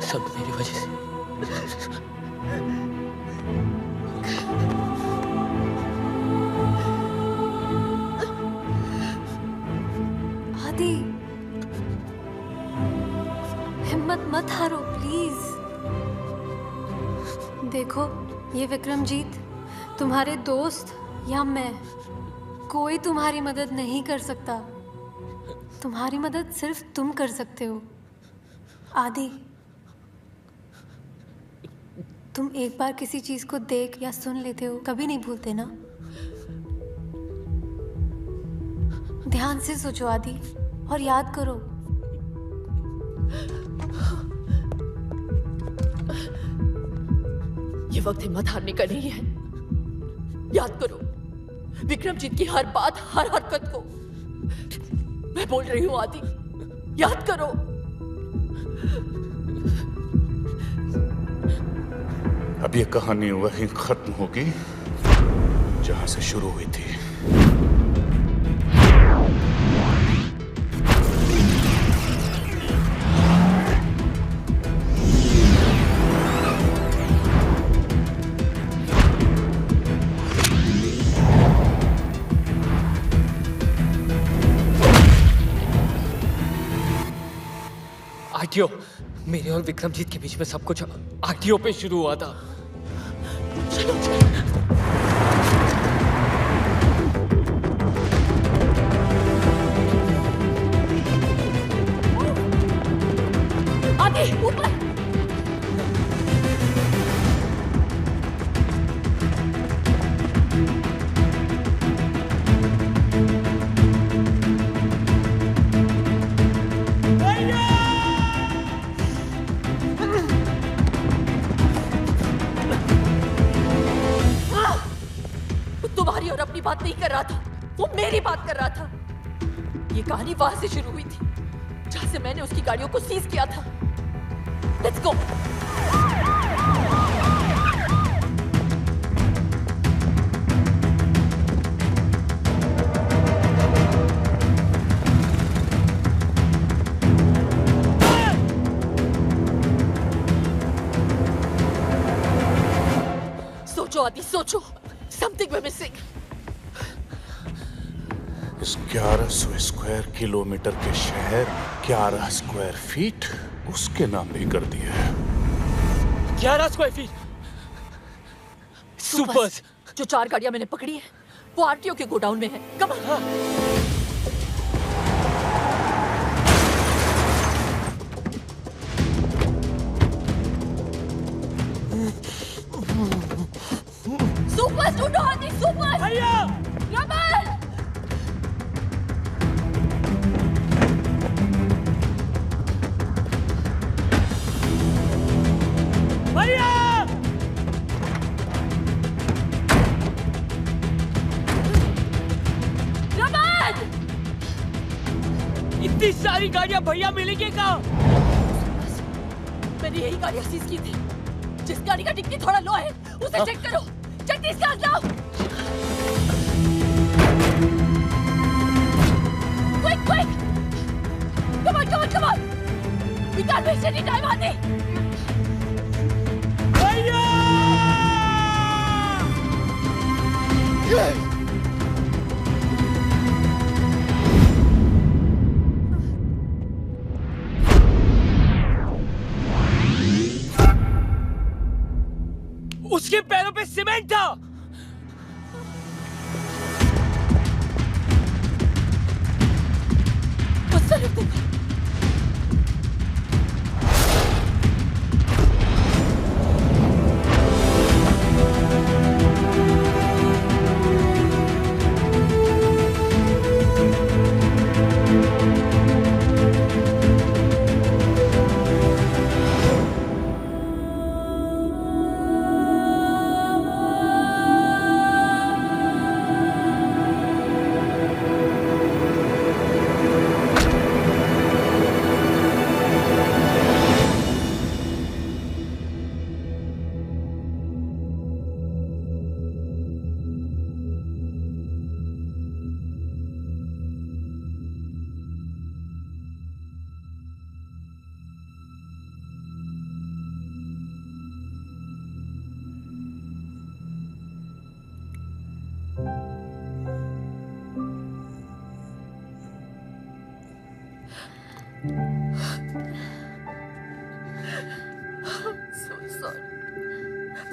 सब मेरी वजह से। आदि, हिम्मत मत हारो प्लीज। देखो, ये विक्रमजीत, तुम्हारे दोस्त या मैं, कोई तुम्हारी मदद नहीं कर सकता। तुम्हारी मदद सिर्फ तुम कर सकते हो। आदि, तुम एक बार किसी चीज को देख या सुन लेते हो, कभी नहीं भूलते ना? ध्यान से सोचो आदि, और याद करो। ये वक्त हिम्मत हारने का नहीं है। याद करो विक्रमजीत की हर बात, हर हरकत को। मैं बोल रही हूँ आदि, याद करो। अब ये कहानी वहीं खत्म होगी जहां से शुरू हुई थी। आरटीओ, मेरे और विक्रमजीत के बीच में सब कुछ आरटीओ पे शुरू हुआ था। आदि, ऊपर। तुम्हारी और अपनी बात नहीं कर रहा था, वो मेरी बात कर रहा था। ये कहानी वहां से शुरू हुई थी जहां से मैंने उसकी गाड़ियों को सीज किया था। Let's go. सोचो आदि, सोचो। Something we're missing. इस 1100 स्क्वायर किलोमीटर के शहर 11 स्क्वायर फीट उसके नाम भी कर दिया है। 11 स्क्वायर फीट सुपर्स। जो 4 गाड़ियां मैंने पकड़ी है वो आरटीओ के गोडाउन में है। Come on. सुपर ढूंढो आदि, सुपर। भैया, रमन। भैया, रमन। इतनी सारी गाड़ियां भैया मिलेंगे कहाँ? मैंने यही गाड़ियां सीज की थी। जिस गाड़ी का डिक्की थोड़ा लो है उसे चेक करो। जल्दी से आ जाओ। Quick, quick! Come on, come on, come on! We can't waste any time, Adi! भैया! उसके पैरों पे सीमेंट था।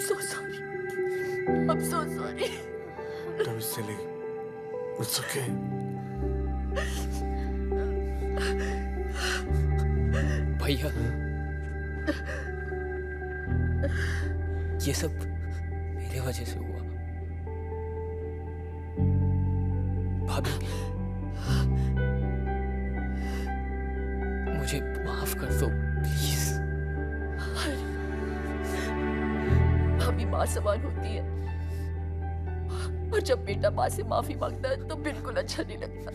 So sorry. I'm so sorry. Don't be silly. It's okay. भैया, ये सब मेरे वजह से हुआ। भाभी, मुझे माफ कर दो प्लीज। भाभी माँ समान होती है, और जब बेटा माँ से माफी मांगता है तो बिल्कुल अच्छा नहीं लगता।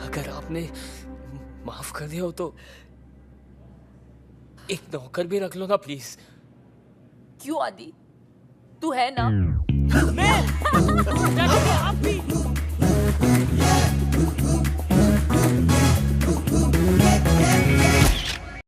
अगर आपने माफ कर दिया हो तो एक नौकर भी रख लो ना प्लीज। क्यों आदि, तू है ना? मैं आप भी